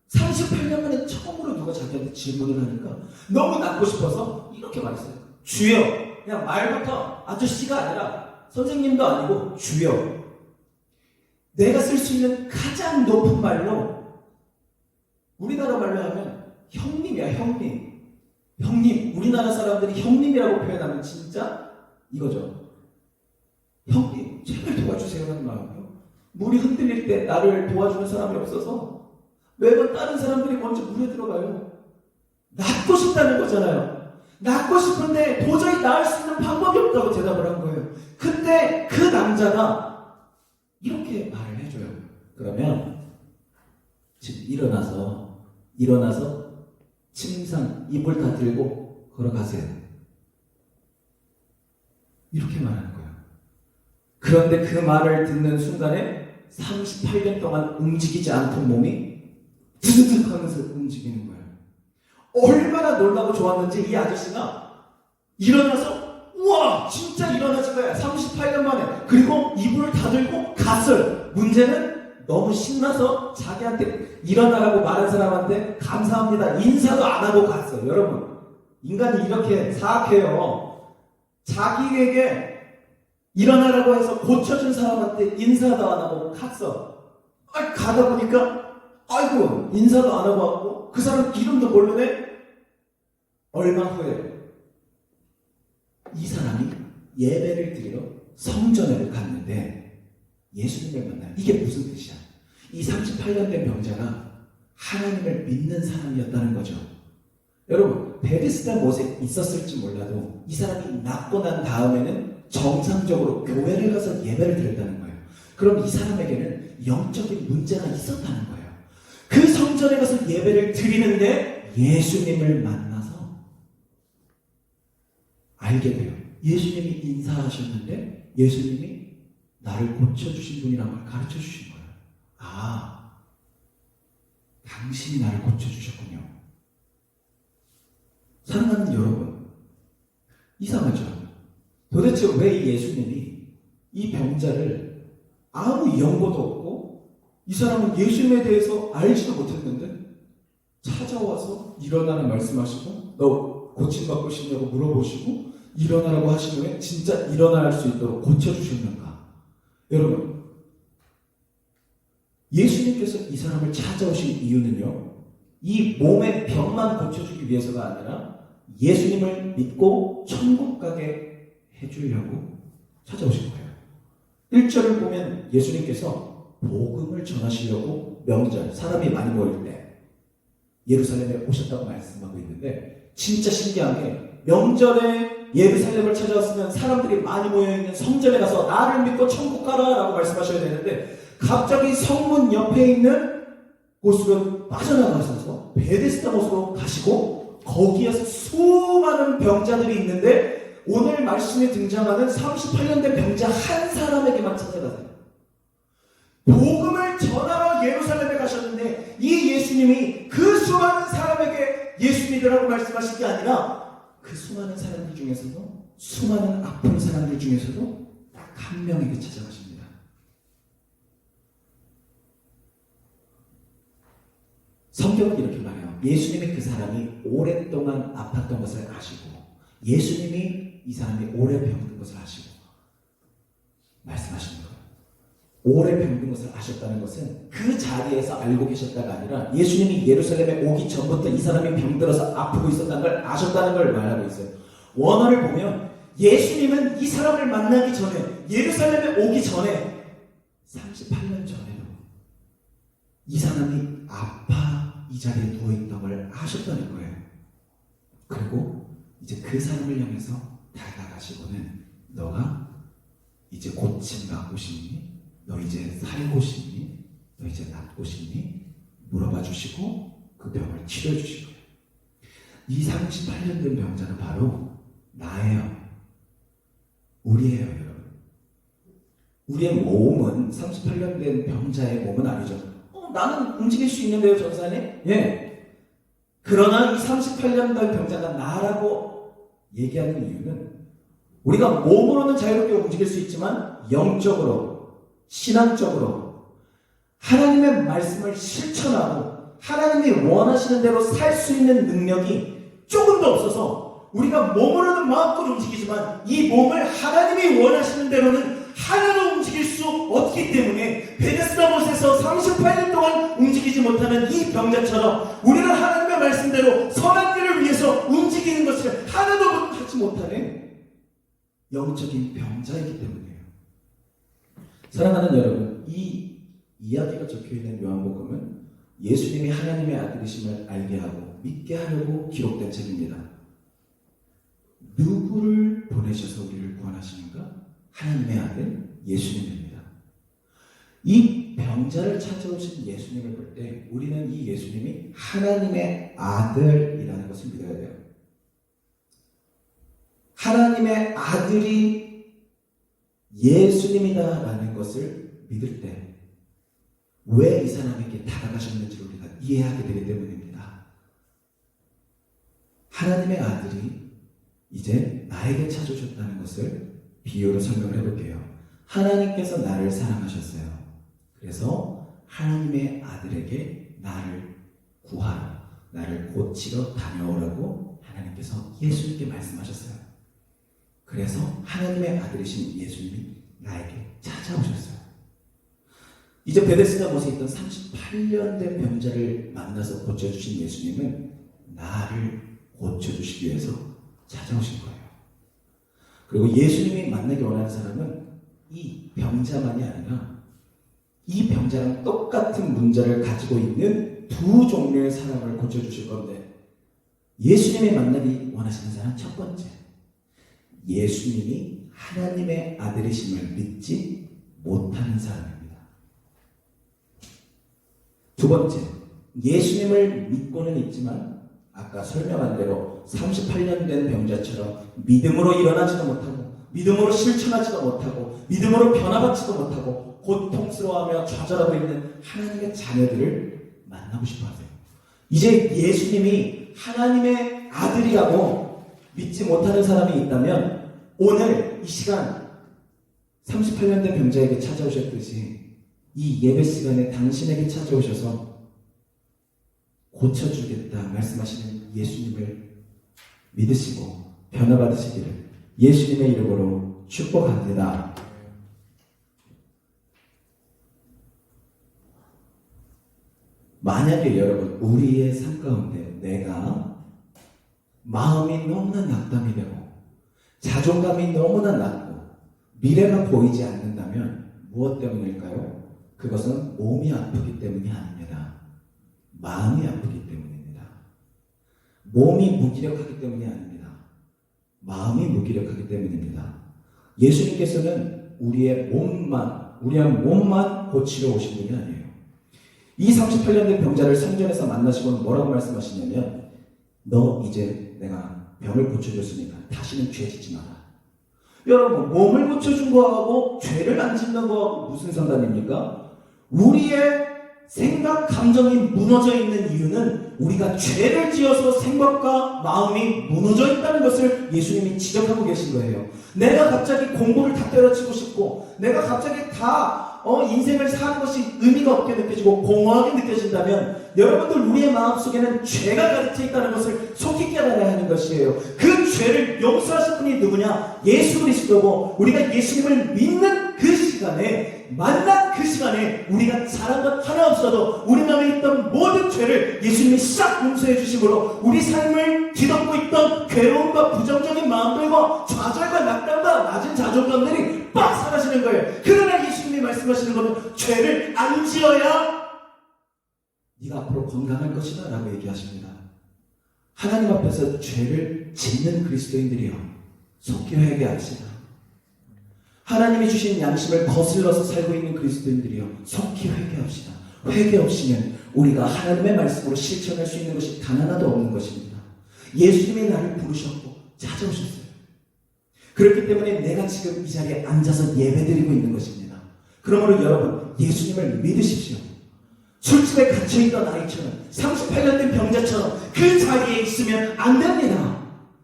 38년 만에 처음으로 누가 자기한테 질문을 하니까 너무 낫고 싶어서 이렇게 말했어요. 주여. 그냥 말부터 아저씨가 아니라 선생님도 아니고 주여. 내가 쓸 수 있는 가장 높은 말로, 우리나라 말로 하면 형님이야, 형님. 형님. 우리나라 사람들이 형님이라고 표현하면 진짜 이거죠. 형님, 제발 도와주세요 하는 마음이요. 물이 흔들릴 때 나를 도와주는 사람이 없어서 매번 다른 사람들이 먼저 물에 들어가요. 낫고 싶다는 거잖아요. 낫고 싶은데 도저히 나을 수 있는 방법이 없다고 대답을 한 거예요. 근데 그 남자가 이렇게 말을 해줘요. 그러면 지금 일어나서 침상, 이불 다 들고 걸어가세요. 이렇게 말하는 거예요. 그런데 그 말을 듣는 순간에 38년 동안 움직이지 않던 몸이 드드득 하면서 움직이는 거예요. 얼마나 놀라고 좋았는지 이 아저씨가 일어나서 우와 진짜 일어나진 거야. 38년 만에. 그리고 이불을 다 들고 갔어요. 문제는 너무 신나서 자기한테 일어나라고 말한 사람한테 감사합니다 인사도 안 하고 갔어요. 여러분, 인간이 이렇게 사악해요. 자기에게 일어나라고 해서 고쳐준 사람한테 인사도 안 하고 갔어. 가다 보니까 아이고 인사도 안 하고 왔고 그 사람 이름도 모르네. 얼마 후에 이 사람이 예배를 드리러 성전에 갔는데 예수님을 만나요. 이게 무슨 뜻이야? 이 38년 된 병자가 하나님을 믿는 사람이었다는 거죠. 여러분, 베데스다 못에 있었을지 몰라도 이 사람이 낫고 난 다음에는 정상적으로 교회를 가서 예배를 드렸다는 거예요. 그럼 이 사람에게는 영적인 문제가 있었다는 거예요. 그 성전에 가서 예배를 드리는데 예수님을 만나서 알게 돼요. 예수님이 인사하셨는데 예수님이 나를 고쳐주신 분이라는 걸 가르쳐 주신 거예요. 아, 당신이 나를 고쳐주셨군요. 사랑하는 여러분, 이상하죠? 도대체 왜 이 예수님이 이 병자를 아무 연고도 없고 이 사람은 예수님에 대해서 알지도 못했는데 찾아와서 일어나라 말씀하시고 너 고침받고 싶냐고 물어보시고 일어나라고 하신 후에 진짜 일어날 수 있도록 고쳐주셨는가? 여러분, 예수님께서 이 사람을 찾아오신 이유는요, 이 몸의 병만 고쳐주기 위해서가 아니라 예수님을 믿고 천국 가게 해주려고 찾아오신 거예요. 1절을 보면 예수님께서 복음을 전하시려고 명절, 사람이 많이 모일 때 예루살렘에 오셨다고 말씀하고 있는데 진짜 신기한 게 명절에 예루살렘을 찾아왔으면 사람들이 많이 모여있는 성전에 가서 나를 믿고 천국 가라 라고 말씀하셔야 되는데 갑자기 성문 옆에 있는 곳으로 빠져나가셔서 베데스다 곳으로 가시고 거기에서 수많은 병자들이 있는데 오늘 말씀에 등장하는 38년 된 병자 한 사람에게만 찾아가세요. 복음을 전하러 예루살렘에 가셨는데 이 예수님이 그 수많은 사람에게 예수 믿으라고 말씀하신 게 아니라 그 수많은 사람들 중에서도 수많은 아픈 사람들 중에서도 딱 한 명에게 찾아가십니다. 성경은 이렇게 말해요. 예수님이 그 사람이 오랫동안 아팠던 것을 아시고 예수님이 이 사람이 오래 병든 것을 아시고 말씀하시는 거예요. 오래 병든 것을 아셨다는 것은 그 자리에서 알고 계셨다가 아니라 예수님이 예루살렘에 오기 전부터 이 사람이 병들어서 아프고 있었다는 걸 아셨다는 걸 말하고 있어요. 원어를 보면 예수님은 이 사람을 만나기 전에 예루살렘에 오기 전에 38년 전에도 이 사람이 아파 이 자리에 누워있던 걸 아셨다는 거예요. 그리고 이제 그 사람을 향해서 다가가시고는 너가 이제 고침 받고 싶니? 너 이제 살고 싶니? 너 이제 낫고 싶니? 물어봐 주시고 그 병을 치료해 주신 거예요. 이 38년 된 병자는 바로 나예요. 우리예요, 여러분. 우리의 몸은 38년 된 병자의 몸은 아니죠. 나는 움직일 수 있는데요, 전사님? 예. 그러나 이 38년 된 병자가 나라고 얘기하는 이유는 우리가 몸으로는 자유롭게 움직일 수 있지만 영적으로, 신앙적으로 하나님의 말씀을 실천하고 하나님이 원하시는 대로 살 수 있는 능력이 조금도 없어서 우리가 몸으로는 마음껏 움직이지만 이 몸을 하나님이 원하시는 대로는 하나도 움직일 수 없기 때문에 베데스다 못에서 38년 동안 움직이지 못하는 이 병자처럼 우리는 하나님의 말씀대로 선한 일을 위해서 움직이는 것을 하나도 하지 못하는 영적인 병자이기 때문이에요. 사랑하는 여러분, 이 이야기가 적혀있는 요한복음은 예수님이 하나님의 아들이심을 알게 하고 믿게 하려고 기록된 책입니다. 누구를 보내셔서 우리를 구원하시는가? 하나님의 아들 예수님입니다. 이 병자를 찾아오신 예수님을 볼 때 우리는 이 예수님이 하나님의 아들이라는 것을 믿어야 돼요. 하나님의 아들이 예수님이다라는 것을 믿을 때 왜 이 사람에게 다가가셨는지를 우리가 이해하게 되기 때문입니다. 하나님의 아들이 이제 나에게 찾아오셨다는 것을 비유로 설명을 해볼게요. 하나님께서 나를 사랑하셨어요. 그래서 하나님의 아들에게 나를 구하러, 나를 고치러 다녀오라고 하나님께서 예수님께 말씀하셨어요. 그래서 하나님의 아들이신 예수님이 나에게 찾아오셨어요. 이제 베데스다 못에 있던 38년 된 병자를 만나서 고쳐주신 예수님은 나를 고쳐주시기 위해서 찾아오신 거예요. 그리고 예수님이 만나기 원하는 사람은 이 병자만이 아니라 이 병자랑 똑같은 문제를 가지고 있는 두 종류의 사람을 고쳐주실 건데 예수님이 만나기 원하시는 사람은 첫 번째, 예수님이 하나님의 아들이심을 믿지 못하는 사람입니다. 두 번째, 예수님을 믿고는 있지만 아까 설명한 대로 38년 된 병자처럼 믿음으로 일어나지도 못하고 믿음으로 실천하지도 못하고 믿음으로 변화받지도 못하고 고통스러워하며 좌절하고 있는 하나님의 자녀들을 만나고 싶어 하세요. 이제 예수님이 하나님의 아들이라고 믿지 못하는 사람이 있다면 오늘 이 시간 38년 된 병자에게 찾아오셨듯이 이 예배 시간에 당신에게 찾아오셔서 고쳐주겠다 말씀하시는 예수님을 믿으시고 변화받으시기를 예수님의 이름으로 축복합니다. 만약에 여러분 우리의 삶 가운데 내가 마음이 너무나 낙담이 되고 자존감이 너무나 낮고 미래가 보이지 않는다면 무엇 때문일까요? 그것은 몸이 아프기 때문이 아닙니다. 마음이 아프기 때문입니다. 몸이 무기력하기 때문이 아닙니다. 마음이 무기력하기 때문입니다. 예수님께서는 우리의 몸만 고치러 오신 분이 아니에요. 이 38년 된 병자를 성전에서 만나시고 뭐라고 말씀하시냐면, 너 이제 내가 병을 고쳐줬으니까 다시는 죄 짓지 마라. 여러분, 몸을 고쳐준 거하고 죄를 안 짓는 거하고 무슨 상관입니까? 우리의 생각, 감정이 무너져 있는 이유는 우리가 죄를 지어서 생각과 마음이 무너져 있다는 것을 예수님이 지적하고 계신 거예요. 내가 갑자기 공부를 다 때려치고 싶고, 내가 갑자기 다 인생을 사는 것이 의미가 없게 느껴지고 공허하게 느껴진다면, 여러분들 우리의 마음속에는 죄가 가득 있다는 것을 속히 깨달아야 하는 것이에요. 그 죄를 용서하신 분이 누구냐? 예수 그리스도고, 우리가 예수님을 믿는 그 시간에, 만난 그 시간에 우리가 잘한 것 하나 없어도 우리 마음에 있던 모든 죄를 예수님이 싹 용서해 주심으로 우리 삶을 뒤덮고 있던 괴로움과 부정적인 마음들과 좌절과 낙담과 낮은 자존감들이 빡 사라지는 거예요. 그러나 예수님이 말씀하시는 것은 죄를 안 지어야 네가 앞으로 건강할 것이다 라고 얘기하십니다. 하나님 앞에서 죄를 짓는 그리스도인들이요, 속히 회개합시다. 하나님이 주신 양심을 거슬러서 살고 있는 그리스도인들이요, 속히 회개합시다. 회개 없이는 우리가 하나님의 말씀으로 실천할 수 있는 것이 단 하나도 없는 것입니다. 예수님이 나를 부르셨고 찾아오셨어요. 그렇기 때문에 내가 지금 이 자리에 앉아서 예배드리고 있는 것입니다. 그러므로 여러분, 예수님을 믿으십시오. 술집에 갇혀있던 아이처럼, 38년 된 병자처럼 그 자리에 있으면 안 됩니다.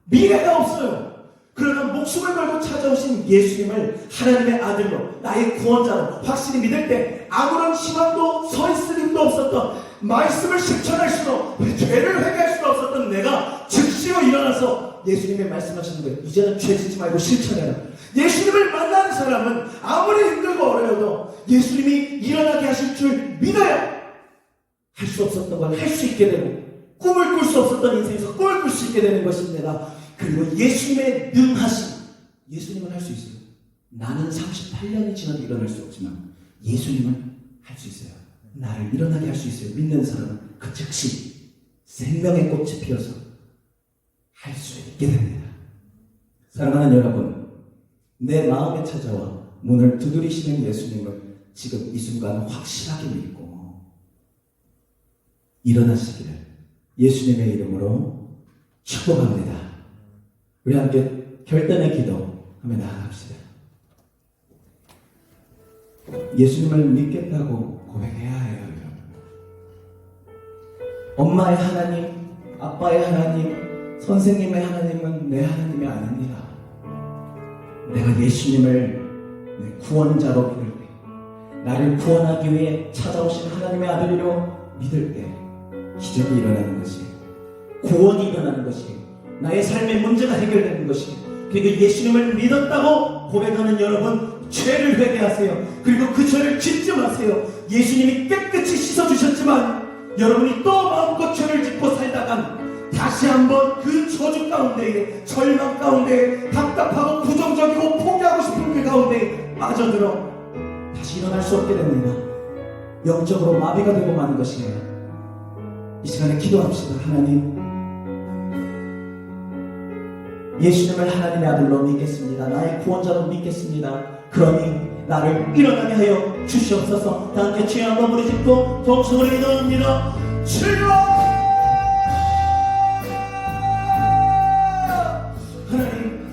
미래가 없어요. 그러나 목숨을 걸고 찾아오신 예수님을 하나님의 아들로, 나의 구원자로 확실히 믿을 때 아무런 희망도 서 있을 힘도 없었던, 말씀을 실천할 수도, 죄를 회개할 수도 없었던 내가 즉시로 일어나서 예수님이 말씀하시는 거예요. 이제는 죄 짓지 말고 실천해라. 예수님을 만나는 사람은 아무리 힘들고 어려워도 예수님이 일어나게 하실 줄 믿어야 할 수 없었던 걸 할 수 있게 되고, 꿈을 꿀 수 없었던 인생에서 꿈을 꿀 수 있게 되는 것입니다. 그리고 예수님의 능하심, 예수님은 할 수 있어요. 나는 38년이 지나도 일어날 수 없지만 예수님은 할 수 있어요. 나를 일어나게 할 수 있어요. 믿는 사람은 그 즉시 생명의 꽃이 피어서 할 수 있게 됩니다. 사랑하는 여러분, 내 마음에 찾아와 문을 두드리시는 예수님을 지금 이 순간 확실하게 믿고 일어나시기를 예수님의 이름으로 축복합니다. 우리 함께 결단의 기도 하며 나아갑시다. 예수님을 믿겠다고 고백해야 해요, 여러분. 엄마의 하나님, 아빠의 하나님, 선생님의 하나님은 내 하나님이 아닙니다. 내가 예수님을 내 구원자로 믿을 때, 나를 구원하기 위해 찾아오신 하나님의 아들이로 믿을 때 기적이 일어나는 것이, 구원이 일어나는 것이, 나의 삶의 문제가 해결되는 것이, 그리고 예수님을 믿었다고 고백하는 여러분, 죄를 회개하세요. 그리고 그 죄를 짓지 마세요. 예수님이 깨끗이 씻어주셨지만 여러분이 또 마음껏 죄를 짓고 살다간 다시 한번 그 저주 가운데에, 절망 가운데에, 답답하고 부정적이고 포기하고 싶은 그 가운데에 빠져들어 다시 일어날 수 없게 됩니다. 영적으로 마비가 되고 마는 것이에요. 이 시간에 기도합시다. 하나님, 예수님을 하나님의 아들로 믿겠습니다. 나의 구원자로 믿겠습니다. 그러니 나를 일어나게 하여 주시옵소서. 다 함께 주여 한번 부르짖고 동성으로 기도합니다. 주여! 하나님,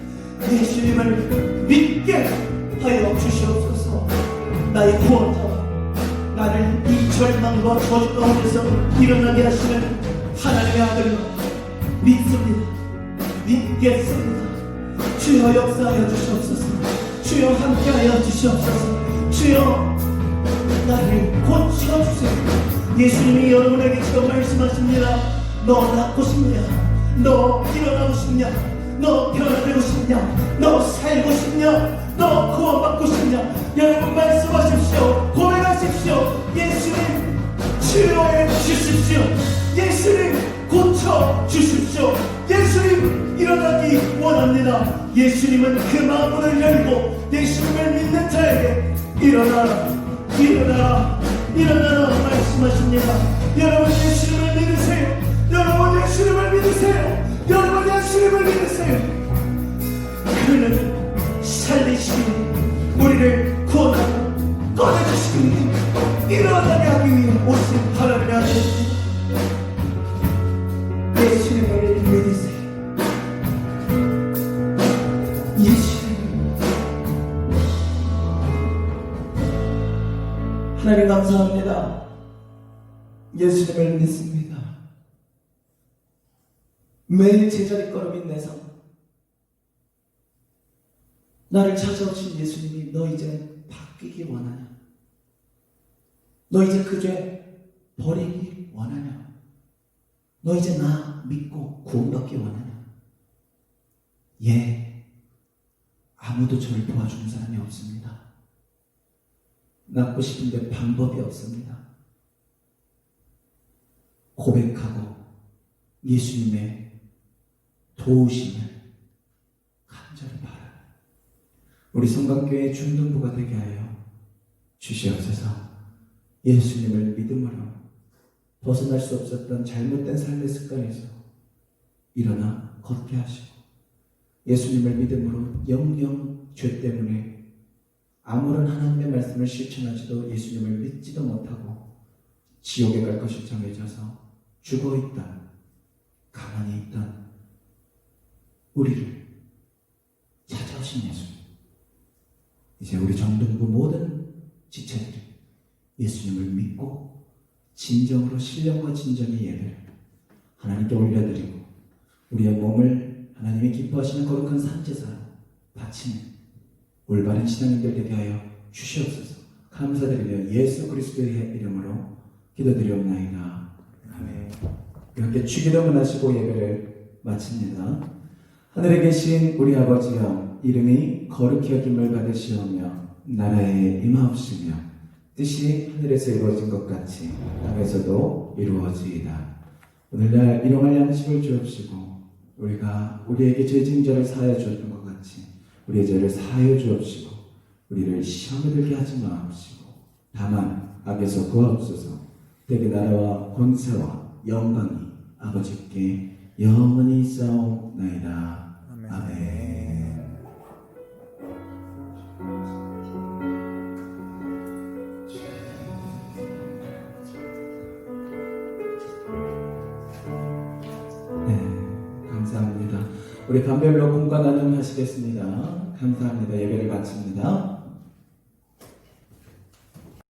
예수님을 믿게 하여 주시옵소서. 나의 구원자, 나를 이 절망과 저주 가운데서 일어나게 하시는 하나님의 아들로 믿습니다. 믿겠습니다. 주여 역사하여 주시옵소서. 주여 함께하여 주시옵소서. 주여 나를 고쳐주세요. 예수님이 여러분에게 지금 말씀하십니다. 너 낫고 싶냐? 너 일어나고 싶냐? 너 변화되고 싶냐? 너 살고 싶냐? 너 구원받고 싶냐? 여러분 말씀하십시오. 고백하십시오. 예수님 치료해 주십시오. 예수님 고쳐 주십시오. 예수님 일어나기 원합니다. 예수님은 그 마음을 열고 예수님을 믿는 자에게 일어나라, 일어나라, 일어나라 말씀하십니다. 여러분 예수님을 믿으세요. 여러분 예수님을 믿으세요. 여러분 예수님을 믿으세요. 주시니 우리를 구원하고 꺼내주시니 일어나게 하기 위해 오신 하나님 아버지, 예수님을 믿으세요. 예수님. 하나님 감사합니다. 예수님을 믿습니다. 매일 제자리 걸음인 내성, 나를 찾아오신 예수님이 너 이제 바뀌기 원하냐? 너 이제 그 죄 버리기 원하냐? 너 이제 나 믿고 구원받기 원하냐? 예, 아무도 저를 도와주는 사람이 없습니다. 낫고 싶은데 방법이 없습니다. 고백하고 예수님의 도우심을 간절히 바라요. 우리 성강교회 중등부가 되게 하여 주시옵소서. 예수님을 믿음으로 벗어날 수 없었던 잘못된 삶의 습관에서 일어나 걷게 하시고, 예수님을 믿음으로 영영 죄 때문에 아무런 하나님의 말씀을 실천하지도 예수님을 믿지도 못하고 지옥에 갈 것이 정해져서 죽어있다, 가만히 있던 우리를 찾아오신 예수님, 이제 우리 정등부 모든 지체들이 예수님을 믿고 진정으로 신령과 진정의 예배를 하나님께 올려드리고 우리의 몸을 하나님이 기뻐하시는 거룩한 산제사로 바치는 올바른 신앙인들 되게 하여 주시옵소서. 감사드리며 예수 그리스도의 이름으로 기도드리옵나이다. 아멘. 이렇게 주기도문 하시고 예배를 마칩니다. 하늘에 계신 우리 아버지여, 이름이 거룩히 여김을 받으시오며 나라에 임하옵시며 뜻이 하늘에서 이루어진 것 같이 땅에서도 이루어지이다. 오늘날 일용할 양식을 주옵시고 우리가 우리에게 죄 지은 자를 사하여 주었던 것 같이 우리의 죄를 사하여 주옵시고 우리를 시험에 들게 하지 마옵시고 다만 악에서 구하옵소서. 대개 나라와 권세와 영광이 아버지께 영원히 있사옵나이다. 아멘. 감사합니다. 우리 감별로 공과 나눔 하시겠습니다. 감사합니다. 예배를 마칩니다.